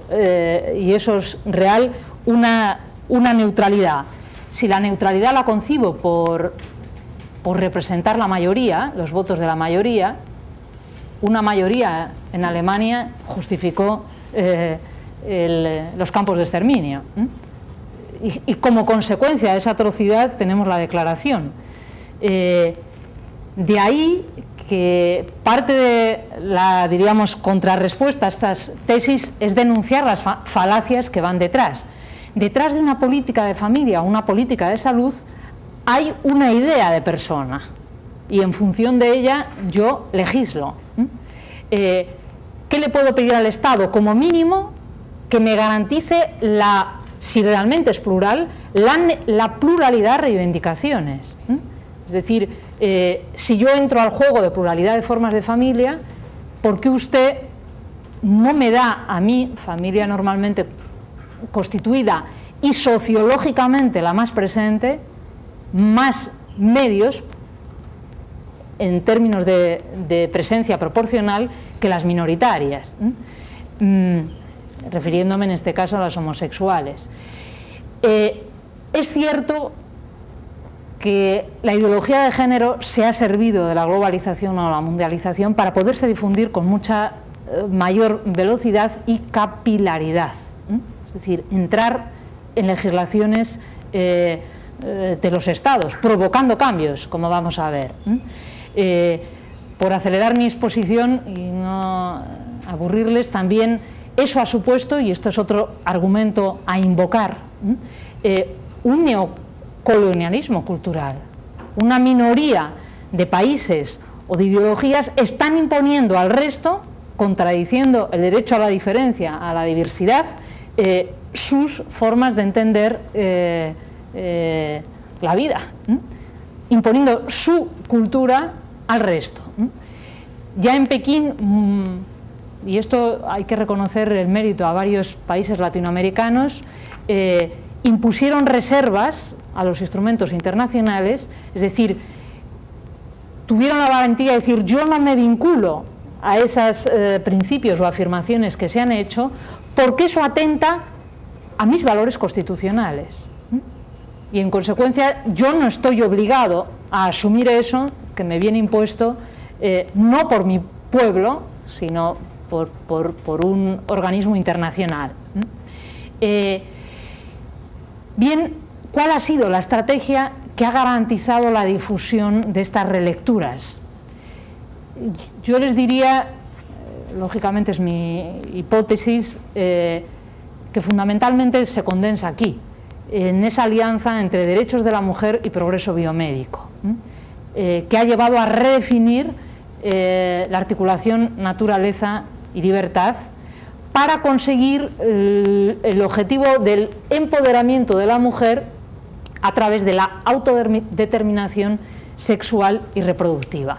y eso es real, una neutralidad. Si la neutralidad la concibo por representar la mayoría, los votos de la mayoría, una mayoría en Alemania justificó los campos de exterminio. Y como consecuencia de esa atrocidad tenemos la declaración. De ahí que parte de la, diríamos, contrarrespuesta a estas tesis es denunciar las falacias que van detrás. Detrás de una política de familia o una política de salud hay una idea de persona y en función de ella yo legislo. ¿Qué le puedo pedir al Estado? Como mínimo que me garantice, si realmente es plural, la pluralidad de reivindicaciones. Es decir, si yo entro al juego de pluralidad de formas de familia, ¿por qué usted no me da a mí, familia normalmente constituida y sociológicamente la más presente, más medios en términos de presencia proporcional que las minoritarias? Refiriéndome en este caso a las homosexuales. Es cierto que la ideología de género se ha servido de la globalización o la mundialización para poderse difundir con mucha mayor velocidad y capilaridad. Es decir, entrar en legislaciones de los estados, provocando cambios, como vamos a ver. Por acelerar mi exposición y no aburrirles, también eso ha supuesto, y esto es otro argumento a invocar, un neocolonialismo cultural. Una minoría de países o de ideologías están imponiendo al resto, contradiciendo el derecho a la diferencia, a la diversidad, sus formas de entender la vida, imponiendo su cultura al resto. Ya en Pekín, y esto hay que reconocer el mérito a varios países latinoamericanos, impusieron reservas a los instrumentos internacionales, es decir, tuvieron la valentía de decir: yo no me vinculo a esos principios o afirmaciones que se han hecho, porque eso atenta a mis valores constitucionales. Y en consecuencia yo no estoy obligado a asumir eso que me viene impuesto, no por mi pueblo, sino por un organismo internacional. Bien, ¿cuál ha sido la estrategia que ha garantizado la difusión de estas relecturas? Yo les diría, lógicamente es mi hipótesis, que fundamentalmente se condensa aquí, en esa alianza entre derechos de la mujer y progreso biomédico, que ha llevado a redefinir la articulación naturaleza y libertad para conseguir el objetivo del empoderamiento de la mujer a través de la autodeterminación sexual y reproductiva.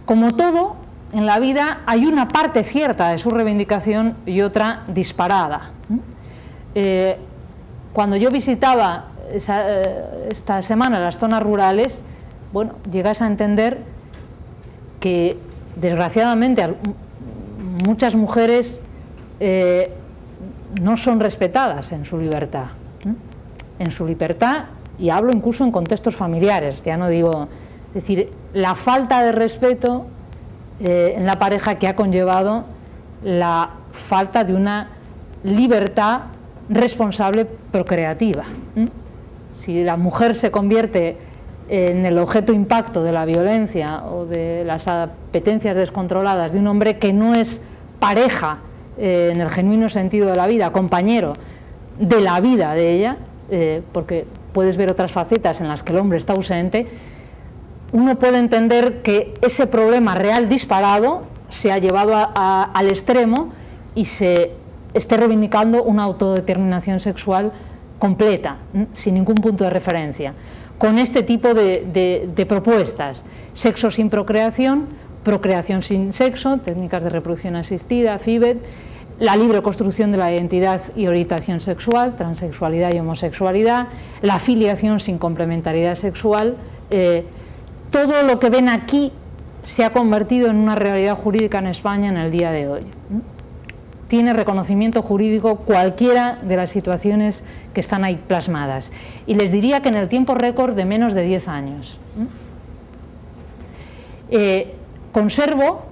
Como todo en la vida, hay una parte cierta de su reivindicación y otra disparada. Cuando yo visitaba esta semana las zonas rurales, bueno, llegas a entender que desgraciadamente muchas mujeres no son respetadas en su libertad. En su libertad, y hablo incluso en contextos familiares, ya no digo, es decir, la falta de respeto en la pareja que ha conllevado la falta de una libertad responsable procreativa. Si la mujer se convierte en el objeto impacto de la violencia o de las apetencias descontroladas de un hombre que no es pareja en el genuino sentido de la vida, compañero de la vida de ella, porque puedes ver otras facetas en las que el hombre está ausente, uno puede entender que ese problema real disparado se ha llevado al extremo y se esté reivindicando una autodeterminación sexual completa, sin ningún punto de referencia, con este tipo de propuestas: sexo sin procreación, procreación sin sexo, técnicas de reproducción asistida, FIBET, la libre construcción de la identidad y orientación sexual, transexualidad y homosexualidad, la filiación sin complementariedad sexual. Todo lo que ven aquí se ha convertido en una realidad jurídica en España en el día de hoy. Tiene reconocimiento jurídico cualquiera de las situaciones que están ahí plasmadas. Y les diría que en el tiempo récord de menos de 10 años. Conservo,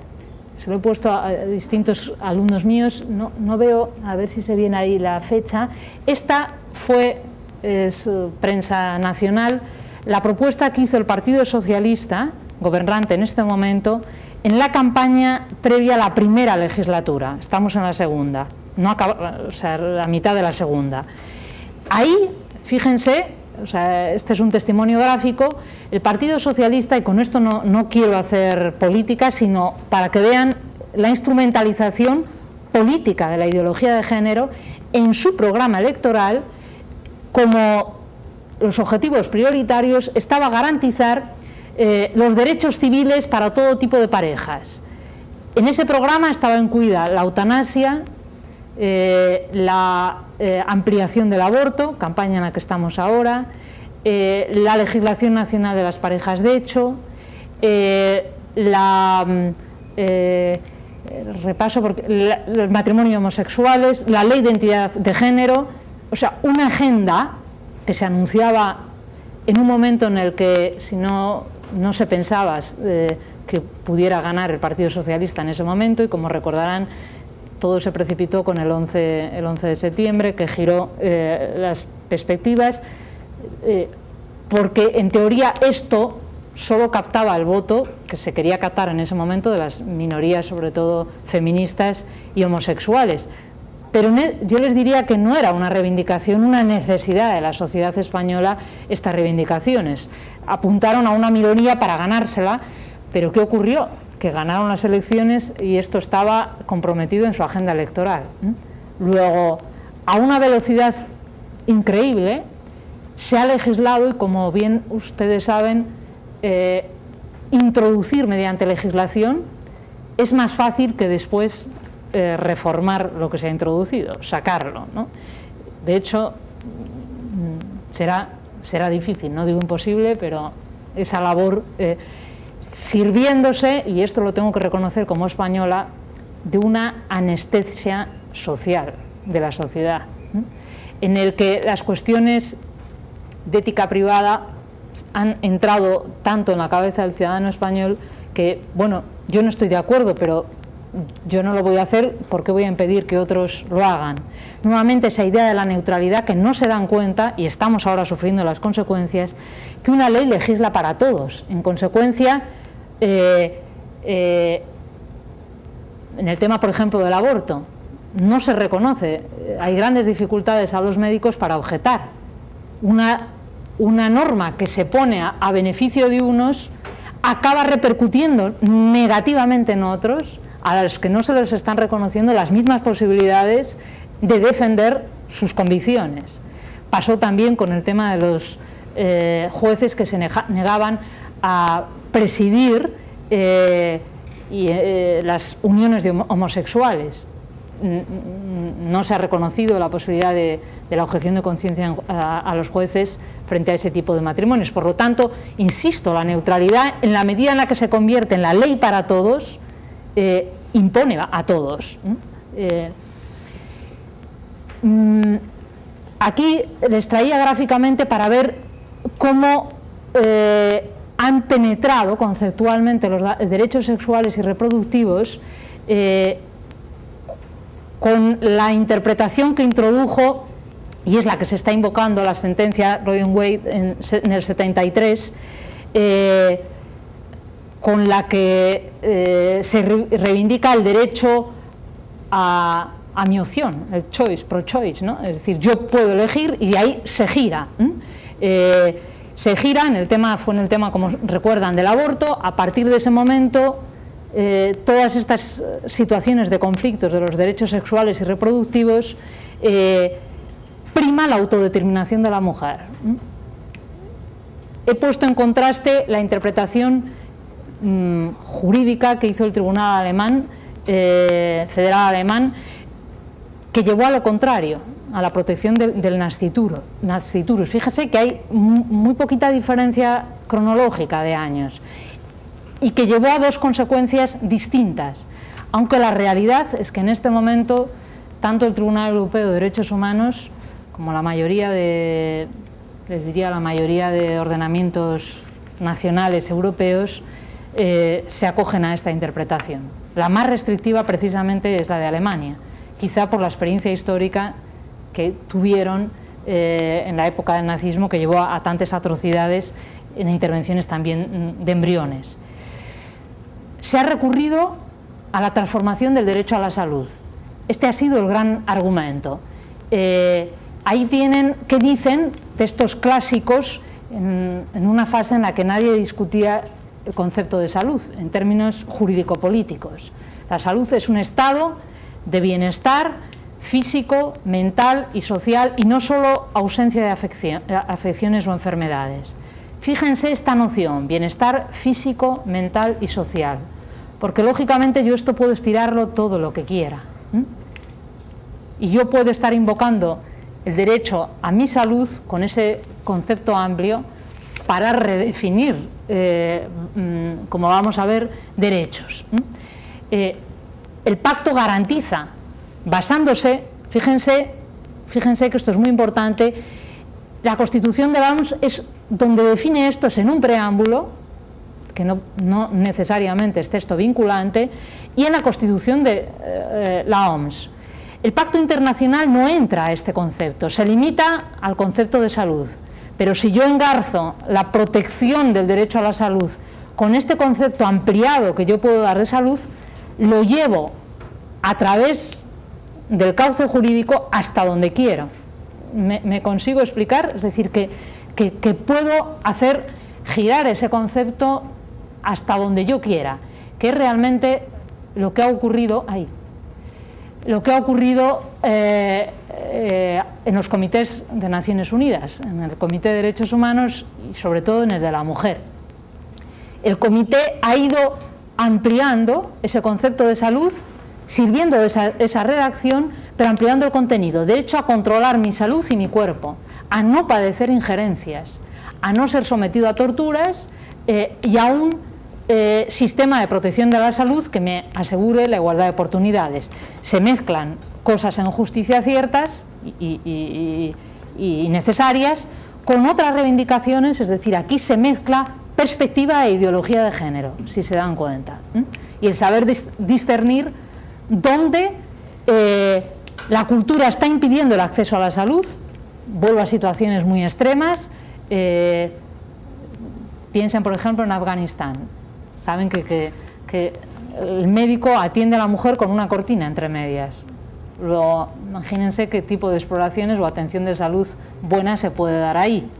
se lo he puesto a distintos alumnos míos, no veo, a ver si se viene ahí la fecha. Esta es prensa nacional, la propuesta que hizo el Partido Socialista, gobernante en este momento, en la campaña previa a la primera legislatura. Estamos en la segunda, o sea, la mitad de la segunda. Ahí, fíjense, o sea, este es un testimonio gráfico, el Partido Socialista, y con esto no quiero hacer política, sino para que vean la instrumentalización política de la ideología de género en su programa electoral, como los objetivos prioritarios estaba garantizar los derechos civiles para todo tipo de parejas. En ese programa estaba incluida la eutanasia, la ampliación del aborto, campaña en la que estamos ahora, la legislación nacional de las parejas de hecho, los matrimonios homosexuales, la ley de identidad de género, o sea, una agenda que se anunciaba en un momento en el que, si no se pensaba que pudiera ganar el Partido Socialista en ese momento, y como recordarán, todo se precipitó con el 11 de septiembre, que giró las perspectivas, porque en teoría esto solo captaba el voto que se quería captar en ese momento de las minorías, sobre todo feministas y homosexuales. Pero yo les diría que no era una reivindicación, una necesidad de la sociedad española estas reivindicaciones. Apuntaron a una minoría para ganársela, pero ¿qué ocurrió? Que ganaron las elecciones y esto estaba comprometido en su agenda electoral. Luego, a una velocidad increíble, se ha legislado y, como bien ustedes saben, introducir mediante legislación es más fácil que después reformar lo que se ha introducido, sacarlo, ¿no? De hecho, será difícil, no digo imposible, pero esa labor sirviéndose, y esto lo tengo que reconocer como española, de una anestesia social de la sociedad, en el que las cuestiones de ética privada han entrado tanto en la cabeza del ciudadano español que, bueno, yo no estoy de acuerdo, pero yo no lo voy a hacer porque voy a impedir que otros lo hagan. Nuevamente esa idea de la neutralidad, que no se dan cuenta, y estamos ahora sufriendo las consecuencias, que una ley legisla para todos. En consecuencia, en el tema, por ejemplo, del aborto, no se reconoce, hay grandes dificultades a los médicos para objetar. Una norma que se pone a beneficio de unos acaba repercutiendo negativamente en otros, a los que no se les están reconociendo las mismas posibilidades de defender sus convicciones. Pasó también con el tema de los jueces que se negaban a presidir las uniones de homosexuales. No se ha reconocido la posibilidad de la objeción de conciencia a los jueces frente a ese tipo de matrimonios. Por lo tanto, insisto, la neutralidad, en la medida en la que se convierte en la ley para todos, impone a todos. Aquí les traía gráficamente para ver cómo han penetrado conceptualmente los derechos sexuales y reproductivos con la interpretación que introdujo, y es la que se está invocando, la sentencia Roe Wade en el 73, con la que se reivindica el derecho a mi opción, el choice, pro-choice, ¿no? Es decir, yo puedo elegir, y ahí se gira. Se gira en el tema, fue en el tema, como recuerdan, del aborto. A partir de ese momento, todas estas situaciones de conflictos de los derechos sexuales y reproductivos prima la autodeterminación de la mujer. He puesto en contraste la interpretación jurídica que hizo el Tribunal Alemán, Federal Alemán, que llevó a lo contrario, a la protección del nasciturus. Fíjese que hay muy poquita diferencia cronológica de años y que llevó a dos consecuencias distintas, aunque la realidad es que en este momento tanto el Tribunal Europeo de Derechos Humanos como la mayoría de, les diría, la mayoría de ordenamientos nacionales europeos se acogen a esta interpretación. La más restrictiva precisamente es la de Alemania, quizá por la experiencia histórica que tuvieron en la época del nazismo, que llevó a tantas atrocidades en intervenciones también de embriones. Se ha recurrido a la transformación del derecho a la salud. Este ha sido el gran argumento. Ahí tienen, ¿qué dicen? Textos clásicos en una fase en la que nadie discutía el concepto de salud en términos jurídico-políticos. La salud es un estado de bienestar físico, mental y social, y no solo ausencia de afecciones o enfermedades. Fíjense esta noción, bienestar físico, mental y social, porque lógicamente yo esto puedo estirarlo todo lo que quiera, y yo puedo estar invocando el derecho a mi salud con ese concepto amplio para redefinir, como vamos a ver, derechos. El pacto garantiza, basándose, fíjense que esto es muy importante, la Constitución de la OMS es donde define esto, es en un preámbulo, que no necesariamente es texto vinculante, y en la Constitución de la OMS. El pacto internacional no entra a este concepto, se limita al concepto de salud, pero si yo engarzo la protección del derecho a la salud con este concepto ampliado que yo puedo dar de salud, lo llevo a través del cauce jurídico hasta donde quiero. ¿Me consigo explicar? Es decir, que puedo hacer girar ese concepto hasta donde yo quiera, que es realmente lo que ha ocurrido ahí. Lo que ha ocurrido en los comités de Naciones Unidas, en el Comité de Derechos Humanos y sobre todo en el de la mujer. El comité ha ido ampliando ese concepto de salud, sirviendo de esa redacción, pero ampliando el contenido, derecho a controlar mi salud y mi cuerpo, a no padecer injerencias, a no ser sometido a torturas y a un sistema de protección de la salud que me asegure la igualdad de oportunidades. Se mezclan cosas en justicia ciertas y necesarias con otras reivindicaciones, es decir, aquí se mezcla perspectiva e ideología de género, si se dan cuenta, y el saber discernir dónde la cultura está impidiendo el acceso a la salud. Vuelvo a situaciones muy extremas, piensen por ejemplo en Afganistán. Saben que el médico atiende a la mujer con una cortina entre medias. Imagínense qué tipo de exploraciones o atención de salud buena se puede dar ahí.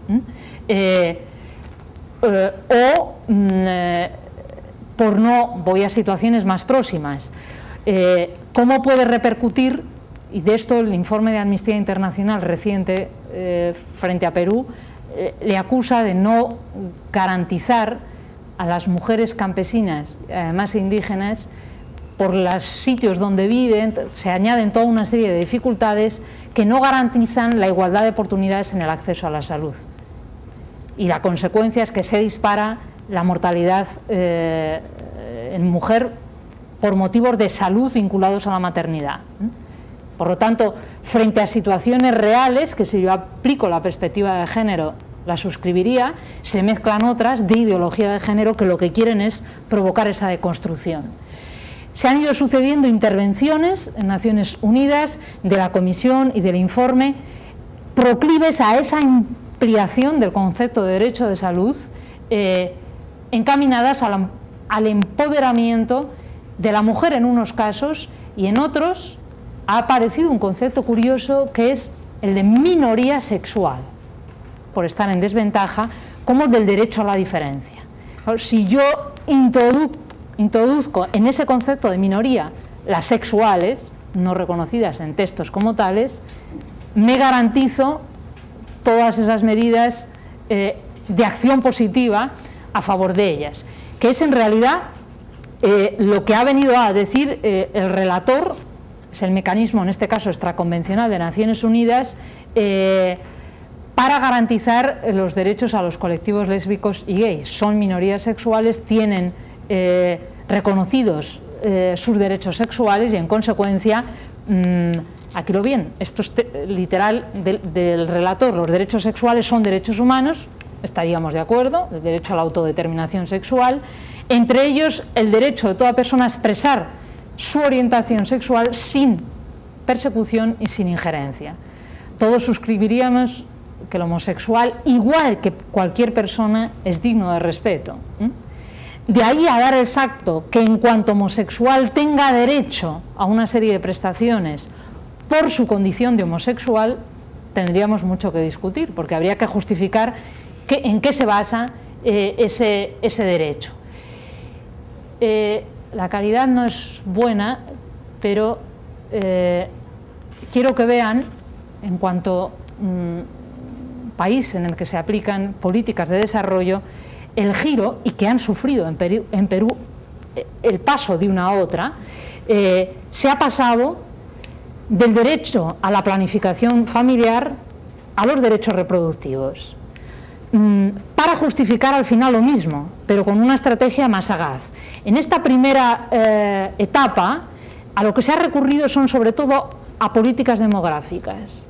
Por no, voy a situaciones más próximas. ¿Cómo puede repercutir? Y de esto el informe de Amnistía Internacional reciente frente a Perú le acusa de no garantizar a las mujeres campesinas, además indígenas, por los sitios donde viven, se añaden toda una serie de dificultades que no garantizan la igualdad de oportunidades en el acceso a la salud. Y la consecuencia es que se dispara la mortalidad en mujer por motivos de salud vinculados a la maternidad. Por lo tanto, frente a situaciones reales, que si yo aplico la perspectiva de género, la suscribiría, se mezclan otras de ideología de género que lo que quieren es provocar esa deconstrucción. Se han ido sucediendo intervenciones en Naciones Unidas de la Comisión y del informe proclives a esa ampliación del concepto de derecho de salud, encaminadas al empoderamiento de la mujer en unos casos, y en otros ha aparecido un concepto curioso que es el de minoría sexual, por estar en desventaja, como del derecho a la diferencia. Si yo introduzco en ese concepto de minoría las sexuales, no reconocidas en textos como tales, me garantizo todas esas medidas de acción positiva a favor de ellas, que es en realidad lo que ha venido a decir el relator, es el mecanismo, en este caso extraconvencional de Naciones Unidas, para garantizar los derechos a los colectivos lésbicos y gays. Son minorías sexuales, tienen reconocidos sus derechos sexuales y en consecuencia, aquí lo bien, esto es literal del relator, los derechos sexuales son derechos humanos, estaríamos de acuerdo, el derecho a la autodeterminación sexual, entre ellos el derecho de toda persona a expresar su orientación sexual sin persecución y sin injerencia. Todos suscribiríamos que el homosexual, igual que cualquier persona, es digno de respeto. De ahí a dar el salto que en cuanto homosexual tenga derecho a una serie de prestaciones por su condición de homosexual, tendríamos mucho que discutir, porque habría que justificar en qué se basa ese derecho. La calidad no es buena, pero quiero que vean, en cuanto país en el que se aplican políticas de desarrollo, el giro, y que han sufrido en Perú el paso de una a otra, se ha pasado del derecho a la planificación familiar a los derechos reproductivos, para justificar al final lo mismo, pero con una estrategia más sagaz. En esta primera etapa, a lo que se ha recurrido son sobre todo a políticas demográficas,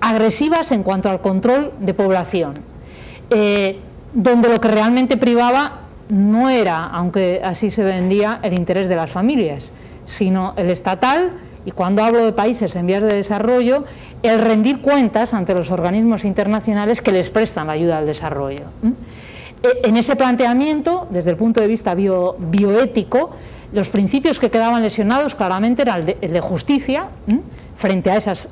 agresivas en cuanto al control de población, donde lo que realmente privaba no era, aunque así se vendía, el interés de las familias, sino el estatal, y cuando hablo de países en vías de desarrollo, el rendir cuentas ante los organismos internacionales que les prestan la ayuda al desarrollo. En ese planteamiento, desde el punto de vista bioético, los principios que quedaban lesionados claramente eran el de justicia, frente a esas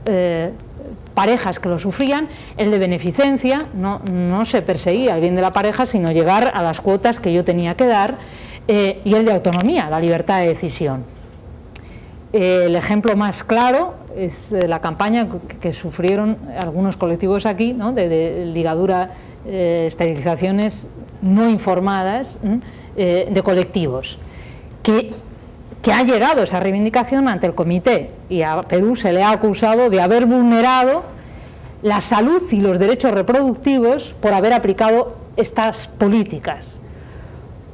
parejas que lo sufrían, el de beneficencia, no se perseguía el bien de la pareja, sino llegar a las cuotas que yo tenía que dar, y el de autonomía, la libertad de decisión. El ejemplo más claro es la campaña que sufrieron algunos colectivos aquí, ¿no? de ligadura, esterilizaciones no informadas de colectivos, que ha llegado esa reivindicación ante el comité, y a Perú se le ha acusado de haber vulnerado la salud y los derechos reproductivos por haber aplicado estas políticas.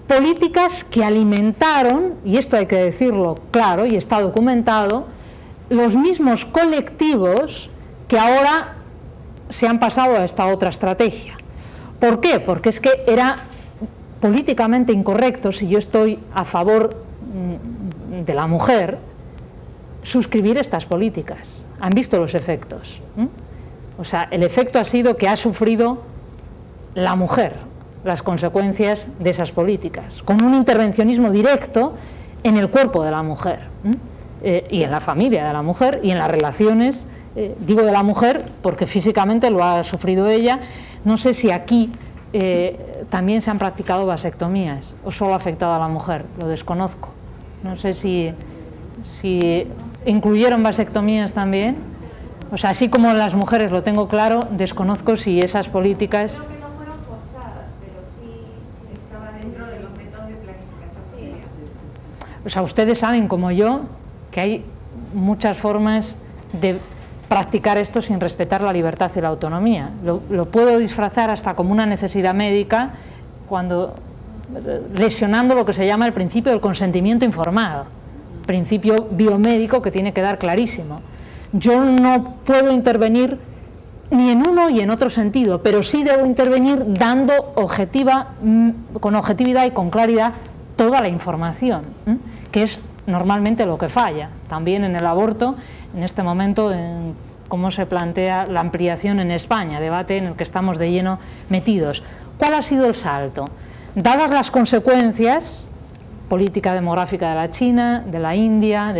Políticas que alimentaron, y esto hay que decirlo claro y está documentado, los mismos colectivos que ahora se han pasado a esta otra estrategia. ¿Por qué? Porque es que era políticamente incorrecto, si yo estoy a favor de la mujer, suscribir estas políticas. Han visto los efectos. O sea, el efecto ha sido que ha sufrido la mujer las consecuencias de esas políticas, con un intervencionismo directo en el cuerpo de la mujer, y en la familia de la mujer, y en las relaciones, digo de la mujer porque físicamente lo ha sufrido ella. No sé si aquí también se han practicado vasectomías o solo ha afectado a la mujer, lo desconozco. No sé si incluyeron vasectomías también, o sea, así como las mujeres lo tengo claro, desconozco si esas políticas... O sea, ustedes saben como yo que hay muchas formas de practicar esto sin respetar la libertad y la autonomía. Lo puedo disfrazar hasta como una necesidad médica, lesionando lo que se llama el principio del consentimiento informado, principio biomédico que tiene que dar clarísimo. Yo no puedo intervenir ni en uno y en otro sentido, pero sí debo intervenir dando con objetividad y con claridad toda la información, que es normalmente lo que falla. También en el aborto, en este momento, en cómo se plantea la ampliación en España, debate en el que estamos de lleno metidos. ¿Cuál ha sido el salto? Dadas las consecuencias, política demográfica de la China, de la India,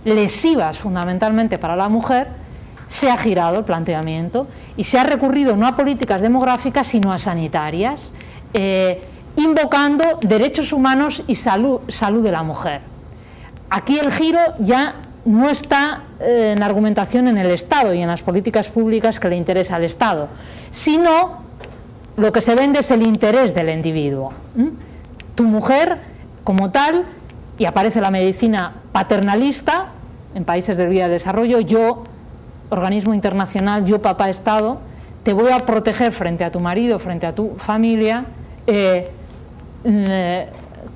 lesivas fundamentalmente para la mujer, se ha girado el planteamiento y se ha recurrido no a políticas demográficas sino a sanitarias, invocando derechos humanos y salud de la mujer. Aquí el giro ya no está en argumentación en el Estado y en las políticas públicas que le interesa al Estado, sino lo que se vende es el interés del individuo. Tu mujer como tal, y aparece la medicina paternalista en países del vía de desarrollo, yo, organismo internacional, yo papá Estado, te voy a proteger frente a tu marido, frente a tu familia,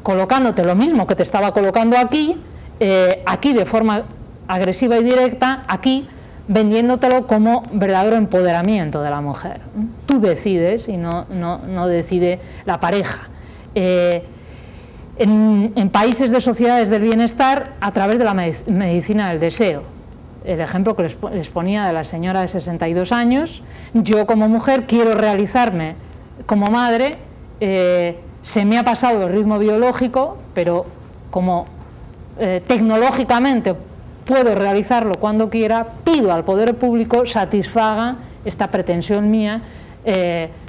colocándote lo mismo que te estaba colocando aquí, aquí de forma agresiva y directa, aquí vendiéndotelo como verdadero empoderamiento de la mujer. Tú decides y no decide la pareja. En países de sociedades del bienestar, a través de la medicina del deseo. El ejemplo que les ponía de la señora de 62 años, yo como mujer quiero realizarme como madre, se me ha pasado el ritmo biológico, pero como tecnológicamente puedo realizarlo cuando quiera, pido al poder público satisfaga esta pretensión mía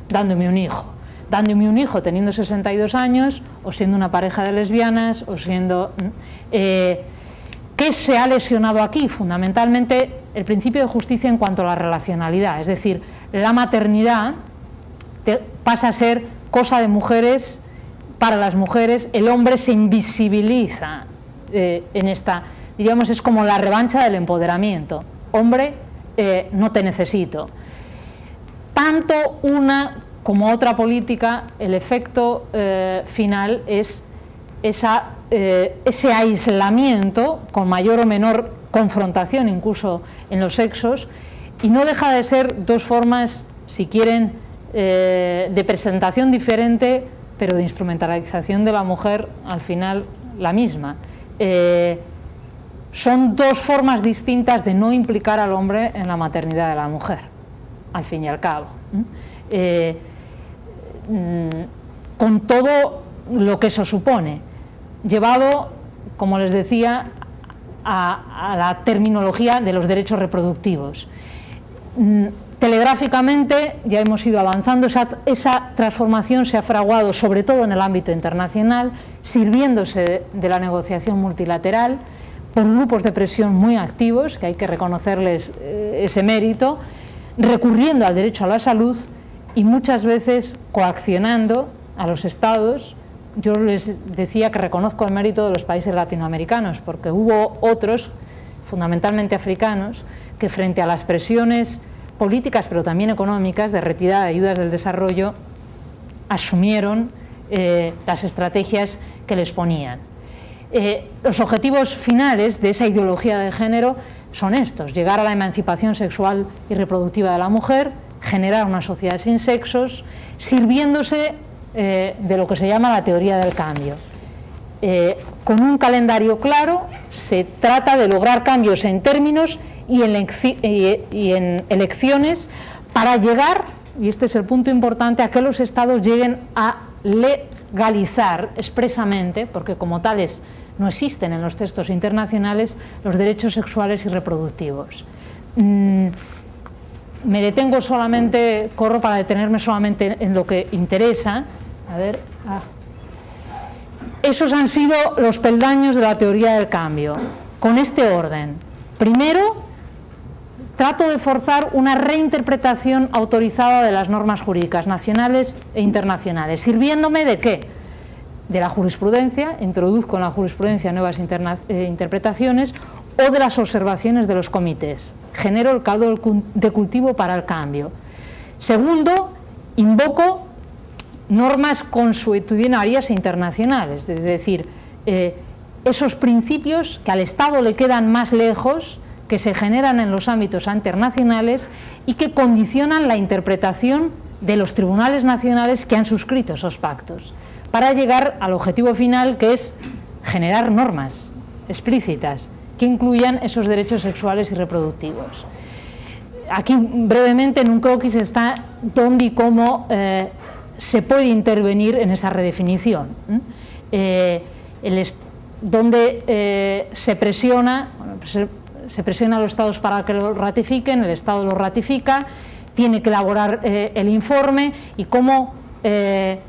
dándome un hijo. Dándome un hijo teniendo 62 años, o siendo una pareja de lesbianas, o siendo... ¿Qué se ha lesionado aquí? Fundamentalmente el principio de justicia en cuanto a la relacionalidad, es decir, la maternidad pasa a ser cosa de mujeres, para las mujeres, el hombre se invisibiliza en esta, diríamos, es como la revancha del empoderamiento. Hombre, no te necesito. Tanto una como otra política, el efecto final es ese aislamiento, con mayor o menor confrontación incluso en los sexos, y no deja de ser dos formas, si quieren, de presentación diferente, pero de instrumentalización de la mujer al final la misma. Son dos formas distintas de no implicar al hombre en la maternidad de la mujer, al fin y al cabo. Con todo lo que eso supone, llevado, como les decía, a la terminología de los derechos reproductivos. Telegráficamente ya hemos ido avanzando, esa transformación se ha fraguado sobre todo en el ámbito internacional, sirviéndose de la negociación multilateral por grupos de presión muy activos, que hay que reconocerles ese mérito, recurriendo al derecho a la salud y muchas veces coaccionando a los estados. Yo les decía que reconozco el mérito de los países latinoamericanos, porque hubo otros, fundamentalmente africanos, que frente a las presiones políticas, pero también económicas, de retirada de ayudas del desarrollo, asumieron las estrategias que les ponían. Los objetivos finales de esa ideología de género son estos: llegar a la emancipación sexual y reproductiva de la mujer, generar una sociedad sin sexos, sirviéndose de lo que se llama la teoría del cambio. Con un calendario claro se trata de lograr cambios en términos y en elecciones para llegar, y este es el punto importante, a que los estados lleguen a legalizar expresamente, porque como tales no existen en los textos internacionales, los derechos sexuales y reproductivos. Me detengo solamente, corro para detenerme solamente en lo que interesa. A ver, esos han sido los peldaños de la teoría del cambio, con este orden. Primero, trato de forzar una reinterpretación autorizada de las normas jurídicas nacionales e internacionales. ¿Sirviéndome de qué? De la jurisprudencia, introduzco en la jurisprudencia nuevas interpretaciones, o de las observaciones de los comités. Genero el caldo de cultivo para el cambio. Segundo, invoco normas consuetudinarias e internacionales, es decir, esos principios que al Estado le quedan más lejos que se generan en los ámbitos internacionales y que condicionan la interpretación de los tribunales nacionales que han suscrito esos pactos, para llegar al objetivo final, que es generar normas explícitas que incluyan esos derechos sexuales y reproductivos. Aquí brevemente en un croquis está dónde y cómo se puede intervenir en esa redefinición, donde se presiona a los estados para que lo ratifiquen, el estado lo ratifica, tiene que elaborar el informe y cómo, en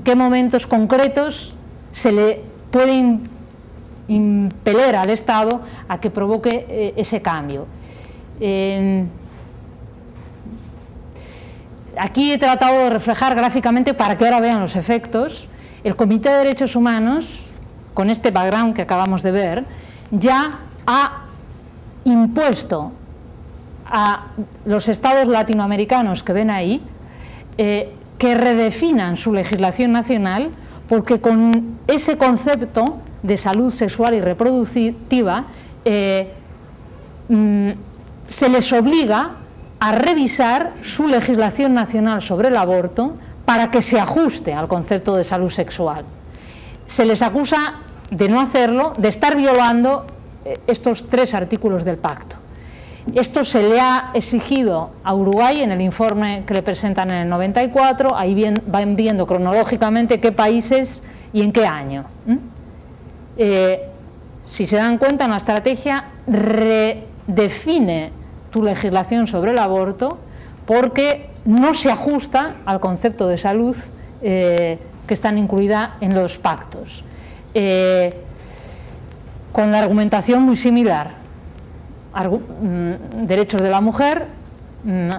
qué momentos concretos se le puede impeler al Estado a que provoque ese cambio. Aquí he tratado de reflejar gráficamente, para que ahora vean los efectos, el Comité de Derechos Humanos, con este background que acabamos de ver, ya ha impuesto a los estados latinoamericanos que ven ahí que redefinan su legislación nacional, porque con ese concepto de salud sexual y reproductiva se les obliga a revisar su legislación nacional sobre el aborto para que se ajuste al concepto de salud sexual. Se les acusa de no hacerlo, de estar violando estos 3 artículos del pacto. Esto se le ha exigido a Uruguay en el informe que le presentan en el 94, ahí van viendo cronológicamente qué países y en qué año. Si se dan cuenta, en la estrategia redefine tu legislación sobre el aborto porque no se ajusta al concepto de salud que están incluida en los pactos. Con la argumentación muy similar: derechos de la mujer,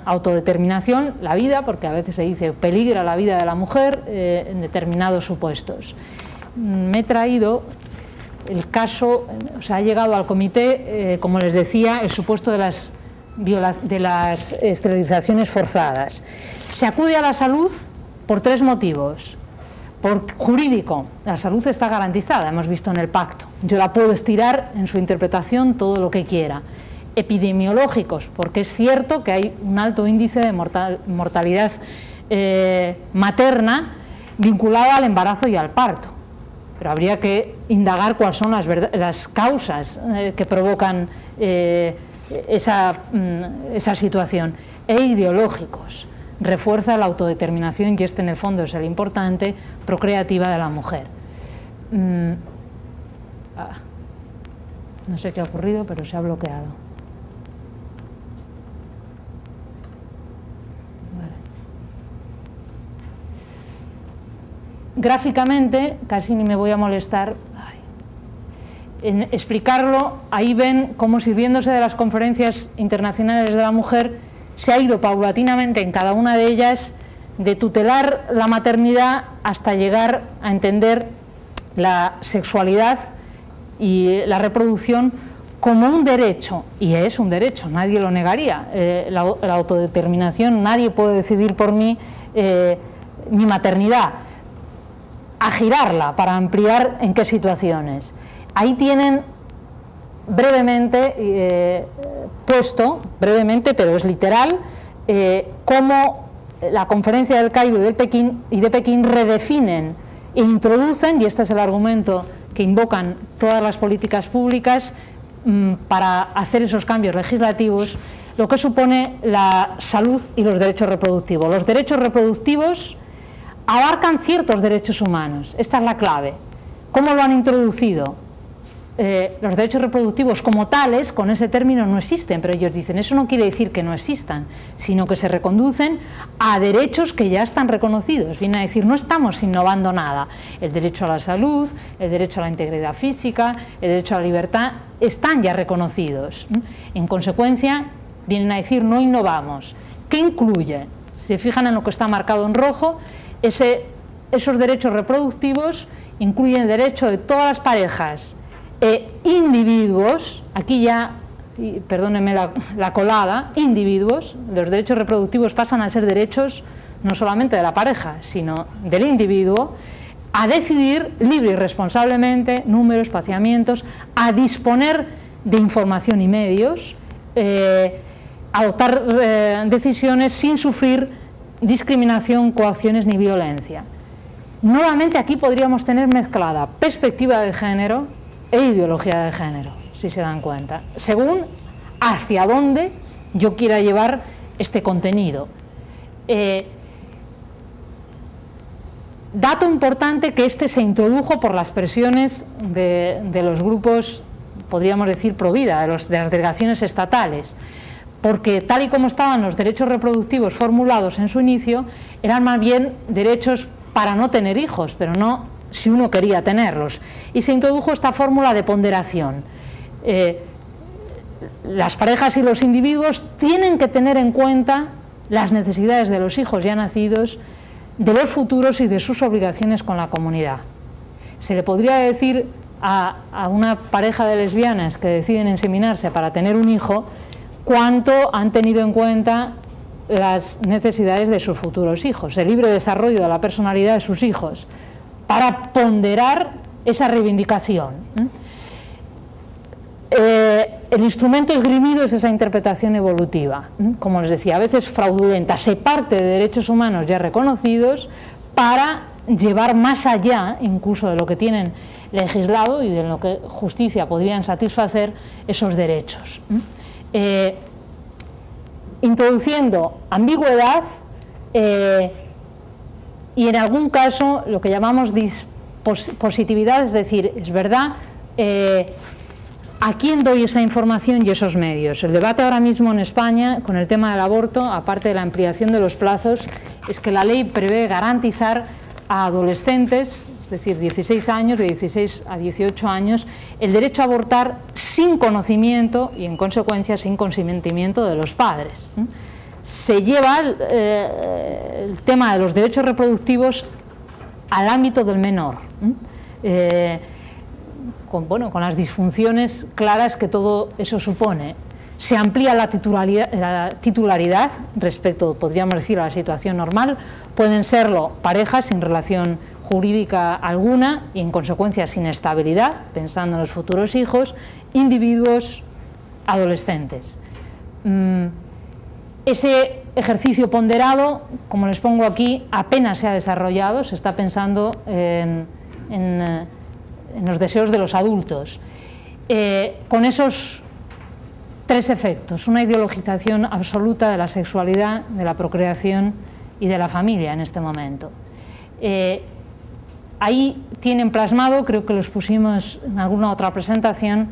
autodeterminación, la vida, porque a veces se dice peligra la vida de la mujer en determinados supuestos. Me he traído el caso, o sea, ha llegado al comité, como les decía, el supuesto de las esterilizaciones forzadas. Se acude a la salud por 3 motivos. Por jurídico, la salud está garantizada, hemos visto en el pacto, yo la puedo estirar en su interpretación todo lo que quiera. Epidemiológicos, porque es cierto que hay un alto índice de mortalidad materna vinculada al embarazo y al parto, pero habría que indagar cuáles son las causas que provocan esa situación. E ideológicos, refuerza la autodeterminación, y este en el fondo es el importante, procreativa de la mujer. No sé qué ha ocurrido, pero se ha bloqueado. Vale. Gráficamente, casi ni me voy a molestar en explicarlo. Ahí ven cómo, sirviéndose de las conferencias internacionales de la mujer, se ha ido paulatinamente en cada una de ellas de tutelar la maternidad hasta llegar a entender la sexualidad y la reproducción como un derecho, y es un derecho, nadie lo negaría, la autodeterminación, nadie puede decidir por mí mi maternidad, a girarla para ampliar en qué situaciones. Ahí tienen brevemente puesto, brevemente, pero es literal, cómo la Conferencia del Cairo y de Pekín redefinen e introducen, y este es el argumento que invocan todas las políticas públicas para hacer esos cambios legislativos, lo que supone la salud y los derechos reproductivos. Los derechos reproductivos abarcan ciertos derechos humanos, esta es la clave. ¿Cómo lo han introducido? Los derechos reproductivos como tales, con ese término, no existen, pero ellos dicen, eso no quiere decir que no existan, sino que se reconducen a derechos que ya están reconocidos. Viene a decir, no estamos innovando nada. El derecho a la salud, el derecho a la integridad física, el derecho a la libertad, están ya reconocidos. En consecuencia, vienen a decir, no innovamos. ¿Qué incluye? Si se fijan en lo que está marcado en rojo, esos derechos reproductivos incluyen el derecho de todas las parejas individuos, aquí ya, perdónenme la colada, individuos, los derechos reproductivos pasan a ser derechos no solamente de la pareja, sino del individuo, a decidir libre y responsablemente número, espaciamientos, a disponer de información y medios, adoptar decisiones sin sufrir discriminación, coacciones ni violencia. Nuevamente aquí podríamos tener mezclada perspectiva de género e ideología de género, si se dan cuenta, según hacia dónde yo quiera llevar este contenido. Dato importante que este se introdujo por las presiones de los grupos, podríamos decir, pro vida, de las delegaciones estatales, porque tal y como estaban los derechos reproductivos formulados en su inicio, eran más bien derechos para no tener hijos, pero no si uno quería tenerlos. Y se introdujo esta fórmula de ponderación. Las parejas y los individuos tienen que tener en cuenta las necesidades de los hijos ya nacidos, de los futuros y de sus obligaciones con la comunidad. Se le podría decir a una pareja de lesbianas que deciden inseminarse para tener un hijo cuánto han tenido en cuenta las necesidades de sus futuros hijos, el libre desarrollo de la personalidad de sus hijos, para ponderar esa reivindicación. El instrumento esgrimido es esa interpretación evolutiva, como les decía, a veces fraudulenta, se parte de derechos humanos ya reconocidos para llevar más allá incluso de lo que tienen legislado y de lo que justicia podrían satisfacer esos derechos. Introduciendo ambigüedad y en algún caso lo que llamamos positividad, es decir, es verdad, ¿a quién doy esa información y esos medios? El debate ahora mismo en España con el tema del aborto, aparte de la ampliación de los plazos, es que la ley prevé garantizar a adolescentes, es decir, 16 años, de 16 a 18 años, el derecho a abortar sin conocimiento y en consecuencia sin consentimiento de los padres. Se lleva el tema de los derechos reproductivos al ámbito del menor. Con las disfunciones claras que todo eso supone. Se amplía la titularidad respecto, podríamos decir, a la situación normal. Pueden serlo parejas sin relación jurídica alguna y en consecuencia sin estabilidad, pensando en los futuros hijos, individuos adolescentes. Ese ejercicio ponderado, como les pongo aquí, apenas se ha desarrollado, se está pensando en los deseos de los adultos, con esos tres efectos: una ideologización absoluta de la sexualidad, de la procreación y de la familia en este momento. Ahí tienen plasmado, creo que los pusimos en alguna otra presentación,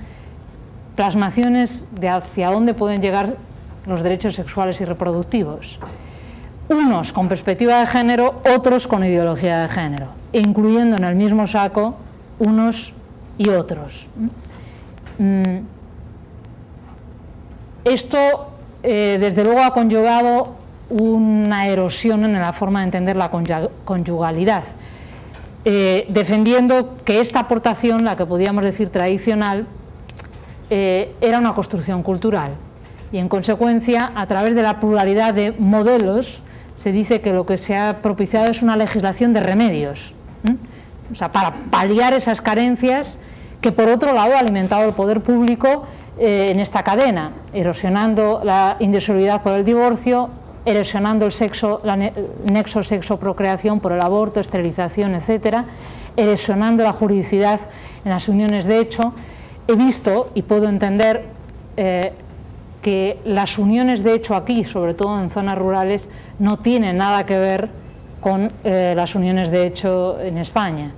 plasmaciones de hacia dónde pueden llegar los derechos sexuales y reproductivos. Unos con perspectiva de género, otros con ideología de género, incluyendo en el mismo saco unos y otros. Esto, desde luego, ha conllevado una erosión en la forma de entender la conyugalidad, defendiendo que esta aportación, la que podríamos decir tradicional, era una construcción cultural y, en consecuencia, a través de la pluralidad de modelos, se dice que lo que se ha propiciado es una legislación de remedios. O sea, para paliar esas carencias que, por otro lado, ha alimentado el poder público en esta cadena, erosionando la indisolubilidad por el divorcio, erosionando el nexo sexo-procreación por el aborto, esterilización, etcétera, erosionando la juridicidad en las uniones de hecho. He visto y puedo entender que las uniones de hecho aquí, sobre todo en zonas rurales, no tienen nada que ver con las uniones de hecho en España.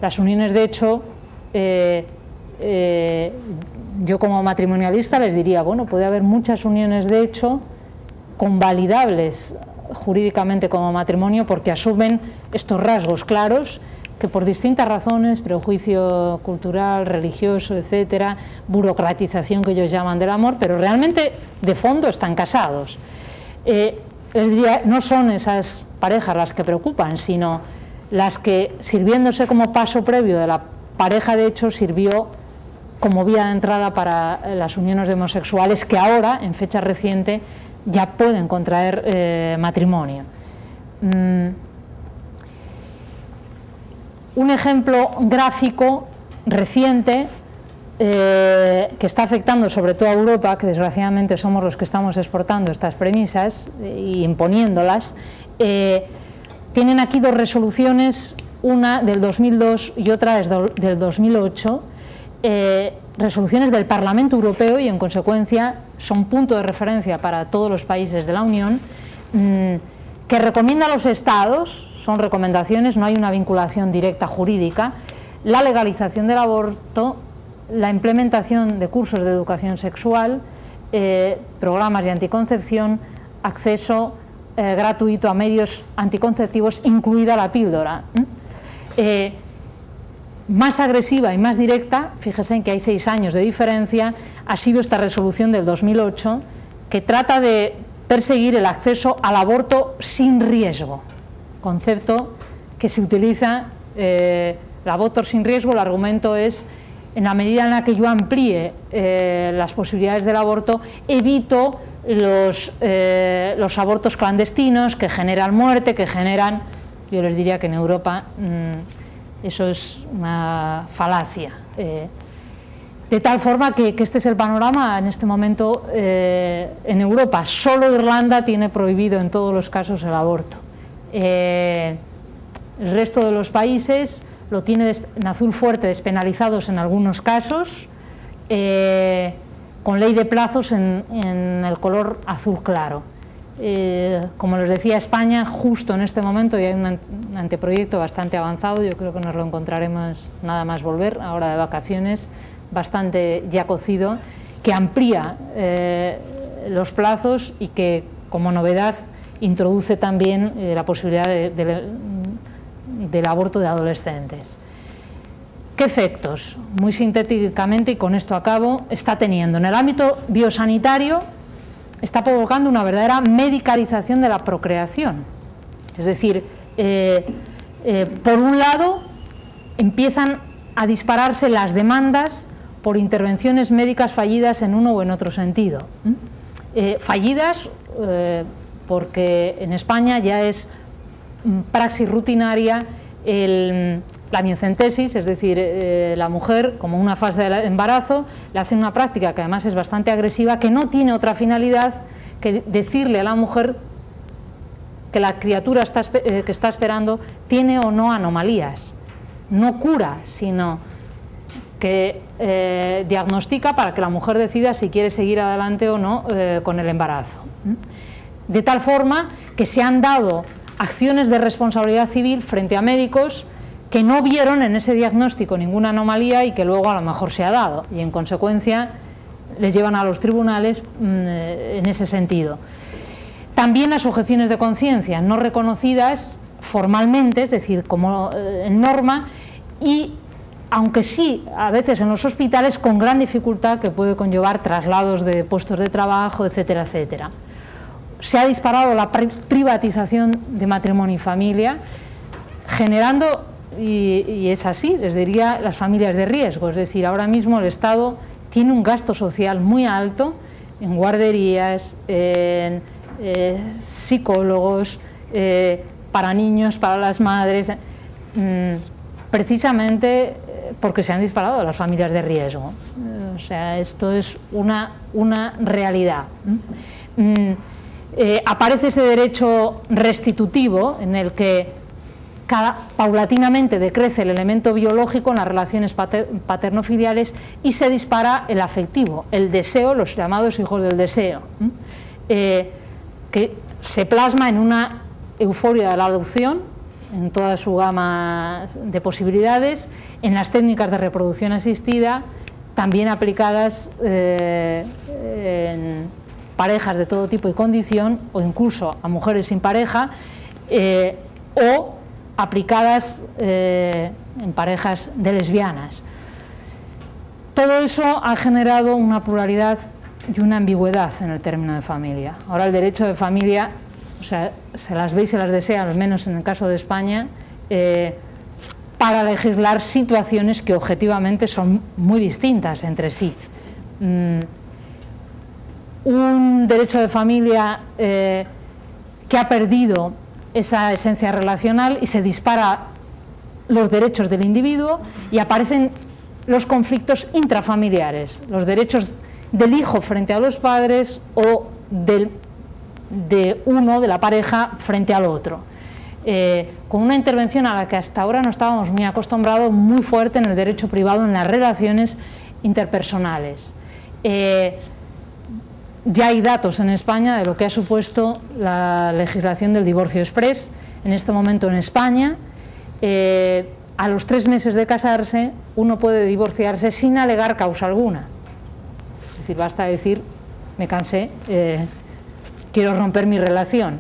Las uniones de hecho, yo como matrimonialista les diría, bueno, puede haber muchas uniones de hecho convalidables jurídicamente como matrimonio porque asumen estos rasgos claros que por distintas razones, prejuicio cultural, religioso, etcétera, burocratización que ellos llaman del amor, pero realmente de fondo están casados. Les diría, no son esas parejas las que preocupan, sino las que, sirviéndose como paso previo de la pareja de hecho, sirvió como vía de entrada para las uniones de homosexuales que ahora, en fecha reciente, ya pueden contraer matrimonio. Un ejemplo gráfico reciente que está afectando sobre todo a Europa, que desgraciadamente somos los que estamos exportando estas premisas y imponiéndolas, tienen aquí dos resoluciones, una del 2002 y otra del 2008, resoluciones del Parlamento Europeo, y en consecuencia son punto de referencia para todos los países de la Unión, que recomienda a los Estados, son recomendaciones, no hay una vinculación directa jurídica, la legalización del aborto, la implementación de cursos de educación sexual, programas de anticoncepción, acceso gratuito a medios anticonceptivos, incluida la píldora. Más agresiva y más directa, fíjense en que hay 6 años de diferencia, ha sido esta resolución del 2008, que trata de perseguir el acceso al aborto sin riesgo, concepto que se utiliza, el aborto sin riesgo, el argumento es: en la medida en la que yo amplíe las posibilidades del aborto, evito los abortos clandestinos que generan muerte, que generan, yo les diría que en Europa eso es una falacia. De tal forma que este es el panorama en este momento en Europa. Solo Irlanda tiene prohibido en todos los casos el aborto. El resto de los países lo tiene en azul fuerte, despenalizados en algunos casos, con ley de plazos en el color azul claro. Como les decía, España justo en este momento ya hay un anteproyecto bastante avanzado, yo creo que nos lo encontraremos nada más volver, ahora de vacaciones, bastante ya cocido, que amplía los plazos y que como novedad introduce también la posibilidad del aborto de adolescentes. ¿Qué efectos? Muy sintéticamente, y con esto acabo, está teniendo. En el ámbito biosanitario está provocando una verdadera medicalización de la procreación. Es decir, por un lado empiezan a dispararse las demandas por intervenciones médicas fallidas en uno o en otro sentido. Fallidas porque en España ya es praxis rutinaria la miocentesis, es decir, la mujer, como una fase del embarazo, le hace una práctica que además es bastante agresiva, que no tiene otra finalidad que decirle a la mujer que la criatura que está esperando tiene o no anomalías. No cura, sino que diagnostica para que la mujer decida si quiere seguir adelante o no con el embarazo. De tal forma que se han dado acciones de responsabilidad civil frente a médicos que no vieron en ese diagnóstico ninguna anomalía y que luego a lo mejor se ha dado, y en consecuencia les llevan a los tribunales en ese sentido. También las objeciones de conciencia no reconocidas formalmente, es decir, como en norma, y aunque sí, a veces en los hospitales con gran dificultad que puede conllevar traslados de puestos de trabajo, etcétera, etcétera. Se ha disparado la privatización de matrimonio y familia, generando, y es así, les diría, las familias de riesgo. Es decir, ahora mismo el Estado tiene un gasto social muy alto en guarderías, en psicólogos, para niños, para las madres, precisamente porque se han disparado las familias de riesgo. O sea, esto es una realidad. Aparece ese derecho restitutivo en el que paulatinamente decrece el elemento biológico en las relaciones paterno-filiales y se dispara el afectivo, el deseo, los llamados hijos del deseo, que se plasma en una euforia de la adopción en toda su gama de posibilidades, en las técnicas de reproducción asistida, también aplicadas en parejas de todo tipo y condición, o incluso a mujeres sin pareja, o aplicadas en parejas de lesbianas. Todo eso ha generado una pluralidad y una ambigüedad en el término de familia. Ahora el derecho de familia, o sea, se las ve y se las desea, al menos en el caso de España, para legislar situaciones que objetivamente son muy distintas entre sí. Un derecho de familia que ha perdido esa esencia relacional y se dispara los derechos del individuo, y aparecen los conflictos intrafamiliares, los derechos del hijo frente a los padres o de la pareja frente al otro, con una intervención a la que hasta ahora no estábamos muy acostumbrados, muy fuerte en el derecho privado, en las relaciones interpersonales. Ya hay datos en España de lo que ha supuesto la legislación del divorcio exprés. En este momento en España, a los 3 meses de casarse, uno puede divorciarse sin alegar causa alguna. Es decir, basta decir, me cansé, quiero romper mi relación.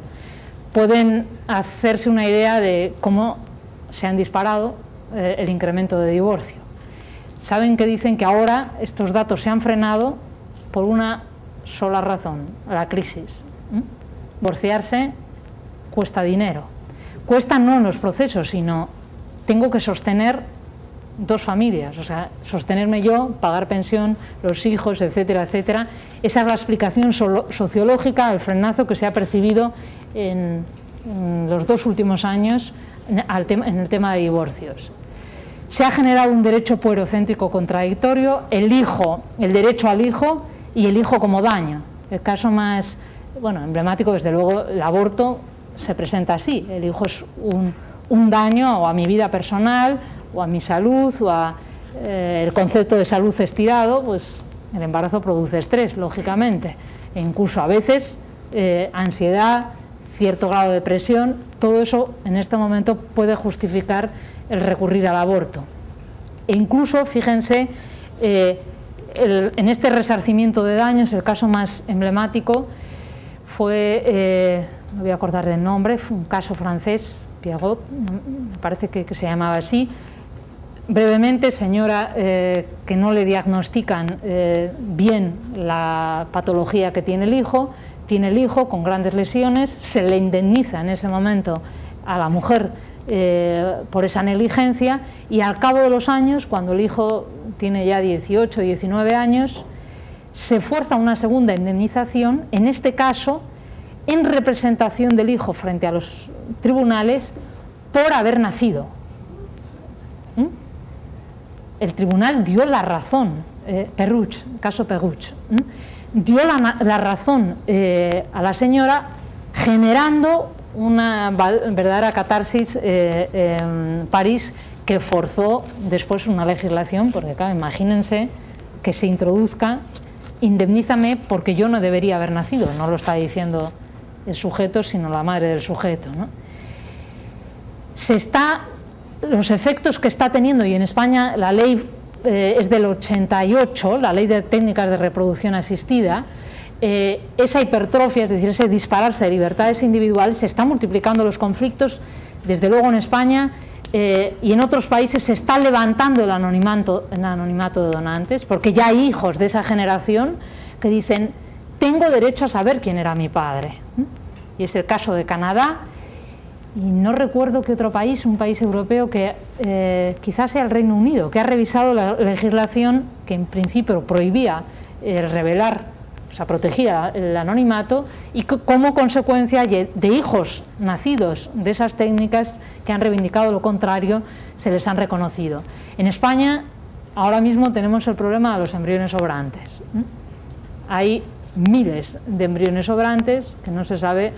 Pueden hacerse una idea de cómo se han disparado el incremento de divorcio. Saben que dicen que ahora estos datos se han frenado por una sola razón, la crisis. Divorciarse cuesta dinero. Cuesta no en los procesos, sino tengo que sostener 2 familias, o sea, sostenerme yo, pagar pensión, los hijos, etcétera, etcétera. Esa es la explicación sociológica al frenazo que se ha percibido en los 2 últimos años en el tema de divorcios. Se ha generado un derecho puerocéntrico contradictorio, el derecho al hijo y el hijo como daño. El caso más emblemático, desde luego, el aborto se presenta así. El hijo es un daño o a mi vida personal, o a mi salud, o a el concepto de salud estirado. Pues el embarazo produce estrés, lógicamente, e incluso a veces ansiedad, cierto grado de depresión. Todo eso en este momento puede justificar el recurrir al aborto. E incluso, fíjense, en este resarcimiento de daños, el caso más emblemático fue, no voy a acordar del nombre, fue un caso francés, Pierrot, me parece que se llamaba así. Brevemente, señora que no le diagnostican bien la patología que tiene el hijo con grandes lesiones, se le indemniza en ese momento a la mujer por esa negligencia, y al cabo de los años, cuando el hijo tiene ya 18, 19 años, se fuerza una segunda indemnización, en este caso en representación del hijo frente a los tribunales por haber nacido. El tribunal dio la razón, caso Perruch, dio la razón a la señora, generando una verdadera catarsis en París, que forzó después una legislación, porque claro, imagínense que se introduzca indemnízame porque yo no debería haber nacido, no lo está diciendo el sujeto, sino la madre del sujeto, ¿no? Los efectos que está teniendo, y en España la ley es del 88, la ley de técnicas de reproducción asistida, esa hipertrofia, es decir, ese dispararse de libertades individuales, se está multiplicando los conflictos, desde luego en España, y en otros países se está levantando el anonimato de donantes, porque ya hay hijos de esa generación que dicen, tengo derecho a saber quién era mi padre. Y es el caso de Canadá, y no recuerdo qué otro país, un país europeo, que quizás sea el Reino Unido, que ha revisado la legislación que en principio prohibía revelar, o sea, protegía el anonimato, y como consecuencia de hijos nacidos de esas técnicas que han reivindicado lo contrario, se les han reconocido. En España ahora mismo tenemos el problema de los embriones sobrantes. Hay miles de embriones sobrantes que no se sabe,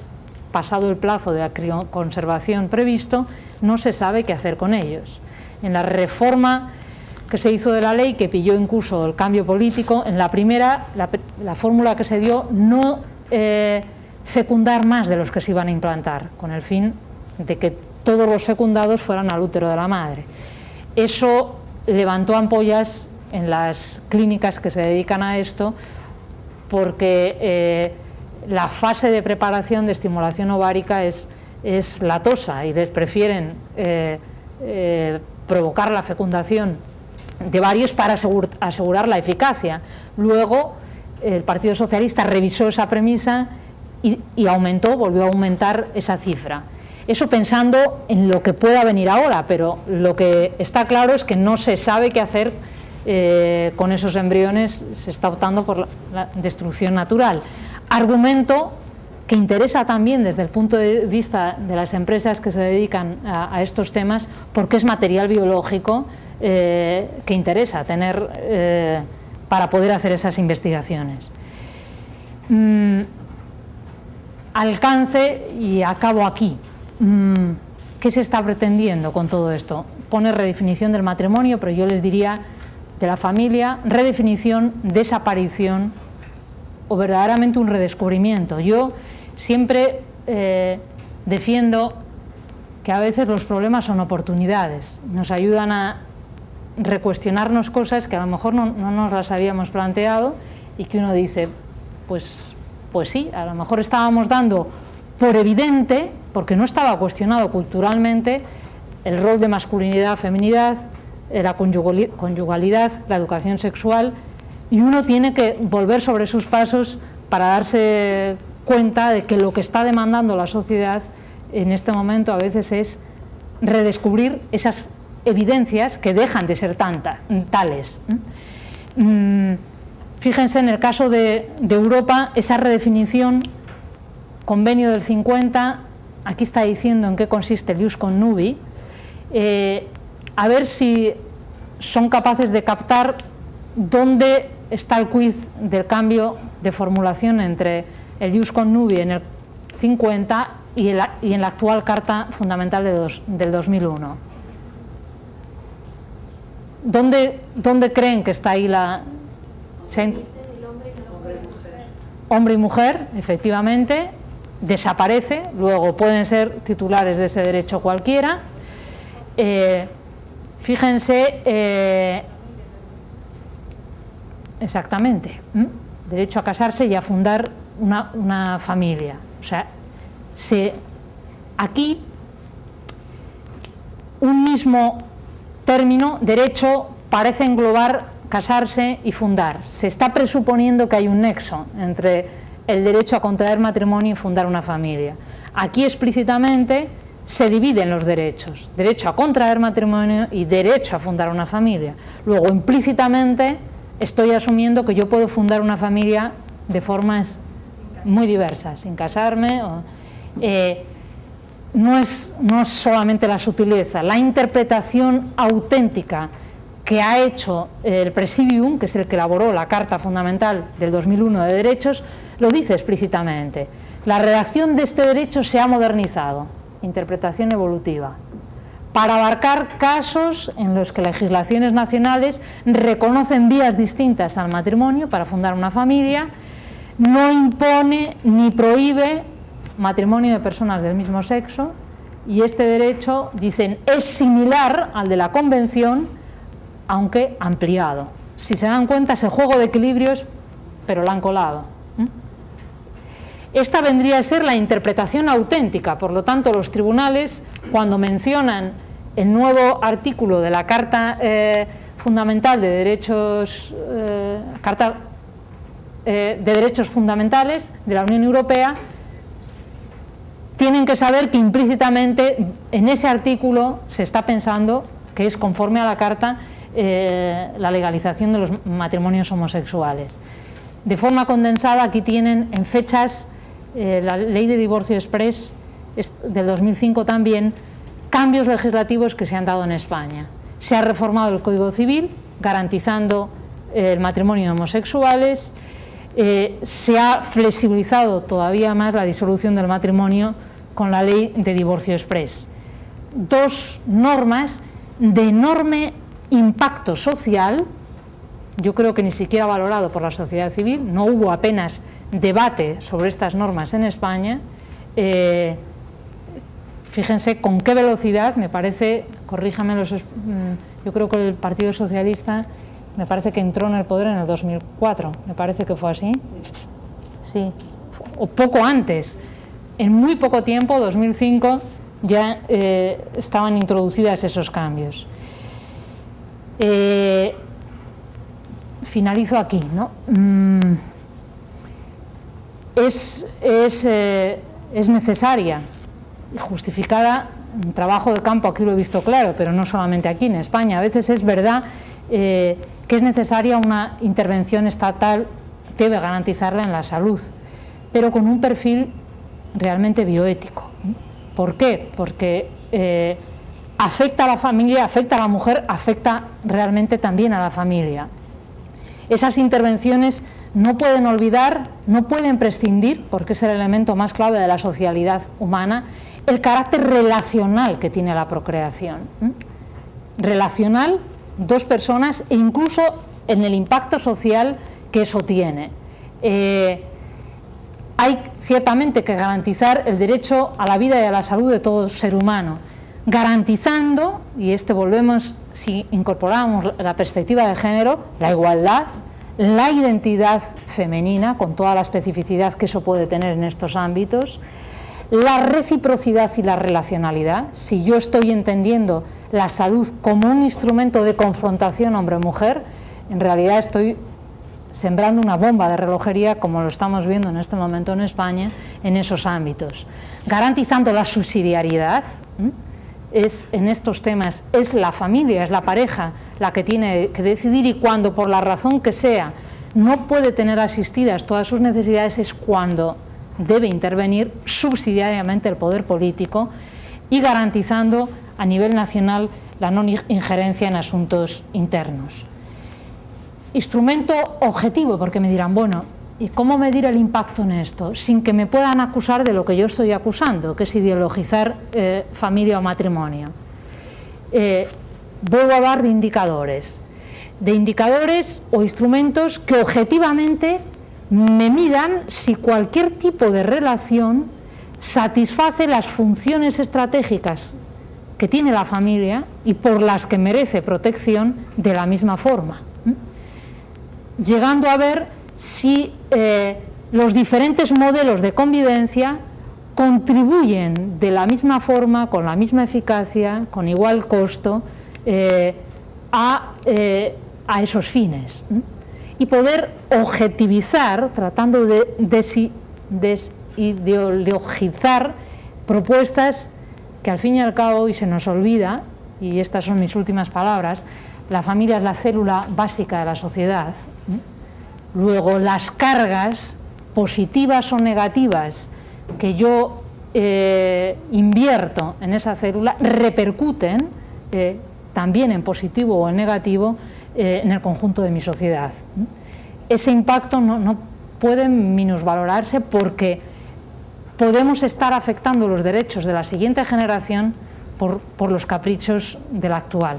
pasado el plazo de conservación previsto, no se sabe qué hacer con ellos. En la reforma que se hizo de la ley, que pilló incluso el cambio político, en la primera, la fórmula que se dio, no fecundar más de los que se iban a implantar, con el fin de que todos los fecundados fueran al útero de la madre. Eso levantó ampollas en las clínicas que se dedican a esto, porque la fase de preparación de estimulación ovárica es latosa, y prefieren provocar la fecundación de varios para asegurar la eficacia. Luego el Partido Socialista revisó esa premisa y volvió a aumentar esa cifra. Eso pensando en lo que pueda venir ahora, pero lo que está claro es que no se sabe qué hacer con esos embriones. Se está optando por la destrucción natural. Argumento que interesa también desde el punto de vista de las empresas que se dedican a estos temas, porque es material biológico que interesa tener para poder hacer esas investigaciones. Alcance, y acabo aquí. ¿Qué se está pretendiendo con todo esto? Pone redefinición del matrimonio, pero yo les diría de la familia, redefinición, desaparición o verdaderamente un redescubrimiento. Yo siempre defiendo que a veces los problemas son oportunidades, nos ayudan a recuestionarnos cosas que a lo mejor no nos las habíamos planteado y que uno dice, pues sí, a lo mejor estábamos dando por evidente, porque no estaba cuestionado culturalmente, el rol de masculinidad, feminidad, la conyugalidad, la educación sexual, y uno tiene que volver sobre sus pasos para darse cuenta de que lo que está demandando la sociedad en este momento a veces es redescubrir esas evidencias que dejan de ser tales. Fíjense en el caso de Europa, esa redefinición, convenio del 50, aquí está diciendo en qué consiste el ius connubii, a ver si son capaces de captar dónde está el quiz del cambio de formulación entre el ius connubii en el 50 y en la actual Carta Fundamental del 2001. ¿Dónde creen que está ahí la... Hombre y mujer, efectivamente, desaparece, luego pueden ser titulares de ese derecho cualquiera. Fíjense, exactamente, derecho a casarse y a fundar una familia. O sea, aquí un mismo término, derecho, parece englobar casarse y fundar. Se está presuponiendo que hay un nexo entre el derecho a contraer matrimonio y fundar una familia. Aquí explícitamente se dividen los derechos, derecho a contraer matrimonio y derecho a fundar una familia. Luego, implícitamente, estoy asumiendo que yo puedo fundar una familia de formas muy diversas, sin casarme. No es solamente la sutileza, la interpretación auténtica que ha hecho el Presidium, que es el que elaboró la Carta Fundamental del 2001 de Derechos, lo dice explícitamente. La redacción de este derecho se ha modernizado, interpretación evolutiva, para abarcar casos en los que legislaciones nacionales reconocen vías distintas al matrimonio para fundar una familia, no impone ni prohíbe matrimonio de personas del mismo sexo, y este derecho, dicen, es similar al de la Convención, aunque ampliado. Si se dan cuenta, ese juego de equilibrios, pero lo han colado. Esta vendría a ser la interpretación auténtica, por lo tanto, los tribunales, cuando mencionan el nuevo artículo de la Carta Fundamental de Derechos, Carta de Derechos Fundamentales de la Unión Europea, tienen que saber que implícitamente en ese artículo se está pensando que es conforme a la Carta la legalización de los matrimonios homosexuales. De forma condensada, aquí tienen en fechas la Ley de Divorcio Exprés del 2005 también, cambios legislativos que se han dado en España. Se ha reformado el Código Civil, garantizando el matrimonio de homosexuales, se ha flexibilizado todavía más la disolución del matrimonio con la Ley de Divorcio Exprés. Dos normas de enorme impacto social, yo creo que ni siquiera valorado por la sociedad civil, no hubo apenas debate sobre estas normas en España. Fíjense con qué velocidad, me parece, corríjame, yo creo que el Partido Socialista me parece que entró en el poder en el 2004, me parece que fue así, sí, o poco antes, en muy poco tiempo, 2005, ya estaban introducidas esos cambios. Finalizo aquí, ¿no? Es necesaria y justificada un trabajo de campo, aquí lo he visto claro, pero no solamente aquí, en España. A veces es verdad que es necesaria una intervención estatal, debe garantizarla en la salud, pero con un perfil realmente bioético. ¿Por qué? Porque afecta a la familia, afecta a la mujer, afecta realmente también a la familia. Esas intervenciones no pueden olvidar, no pueden prescindir, porque es el elemento más clave de la socialidad humana, el carácter relacional que tiene la procreación. Relacional, dos personas, e incluso en el impacto social que eso tiene. Hay ciertamente que garantizar el derecho a la vida y a la salud de todo ser humano, garantizando, y volvemos, si incorporamos la perspectiva de género, la igualdad, la identidad femenina, con toda la especificidad que eso puede tener en estos ámbitos, la reciprocidad y la relacionalidad. Si yo estoy entendiendo la salud como un instrumento de confrontación hombre-mujer, en realidad estoy sembrando una bomba de relojería, como lo estamos viendo en este momento en España, en esos ámbitos. Garantizando la subsidiariedad, en estos temas es la familia, es la pareja la que tiene que decidir, y cuando por la razón que sea no puede tener asistidas todas sus necesidades, es cuando debe intervenir subsidiariamente el poder político, y garantizando a nivel nacional la no injerencia en asuntos internos. Instrumento objetivo, porque me dirán, bueno, ¿y cómo medir el impacto en esto? Sin que me puedan acusar de lo que yo estoy acusando, que es ideologizar familia o matrimonio. Vuelvo a hablar de indicadores o instrumentos que objetivamente me midan si cualquier tipo de relación satisface las funciones estratégicas que tiene la familia y por las que merece protección de la misma forma, llegando a ver si los diferentes modelos de convivencia contribuyen de la misma forma, con la misma eficacia, con igual costo, a esos fines, y poder objetivizar, tratando de desideologizar propuestas que al fin y al cabo, y se nos olvida, y estas son mis últimas palabras, la familia es la célula básica de la sociedad. Luego, las cargas positivas o negativas que yo invierto en esa célula repercuten también en positivo o en negativo en el conjunto de mi sociedad. Ese impacto no puede minusvalorarse, porque podemos estar afectando los derechos de la siguiente generación por los caprichos de la actual.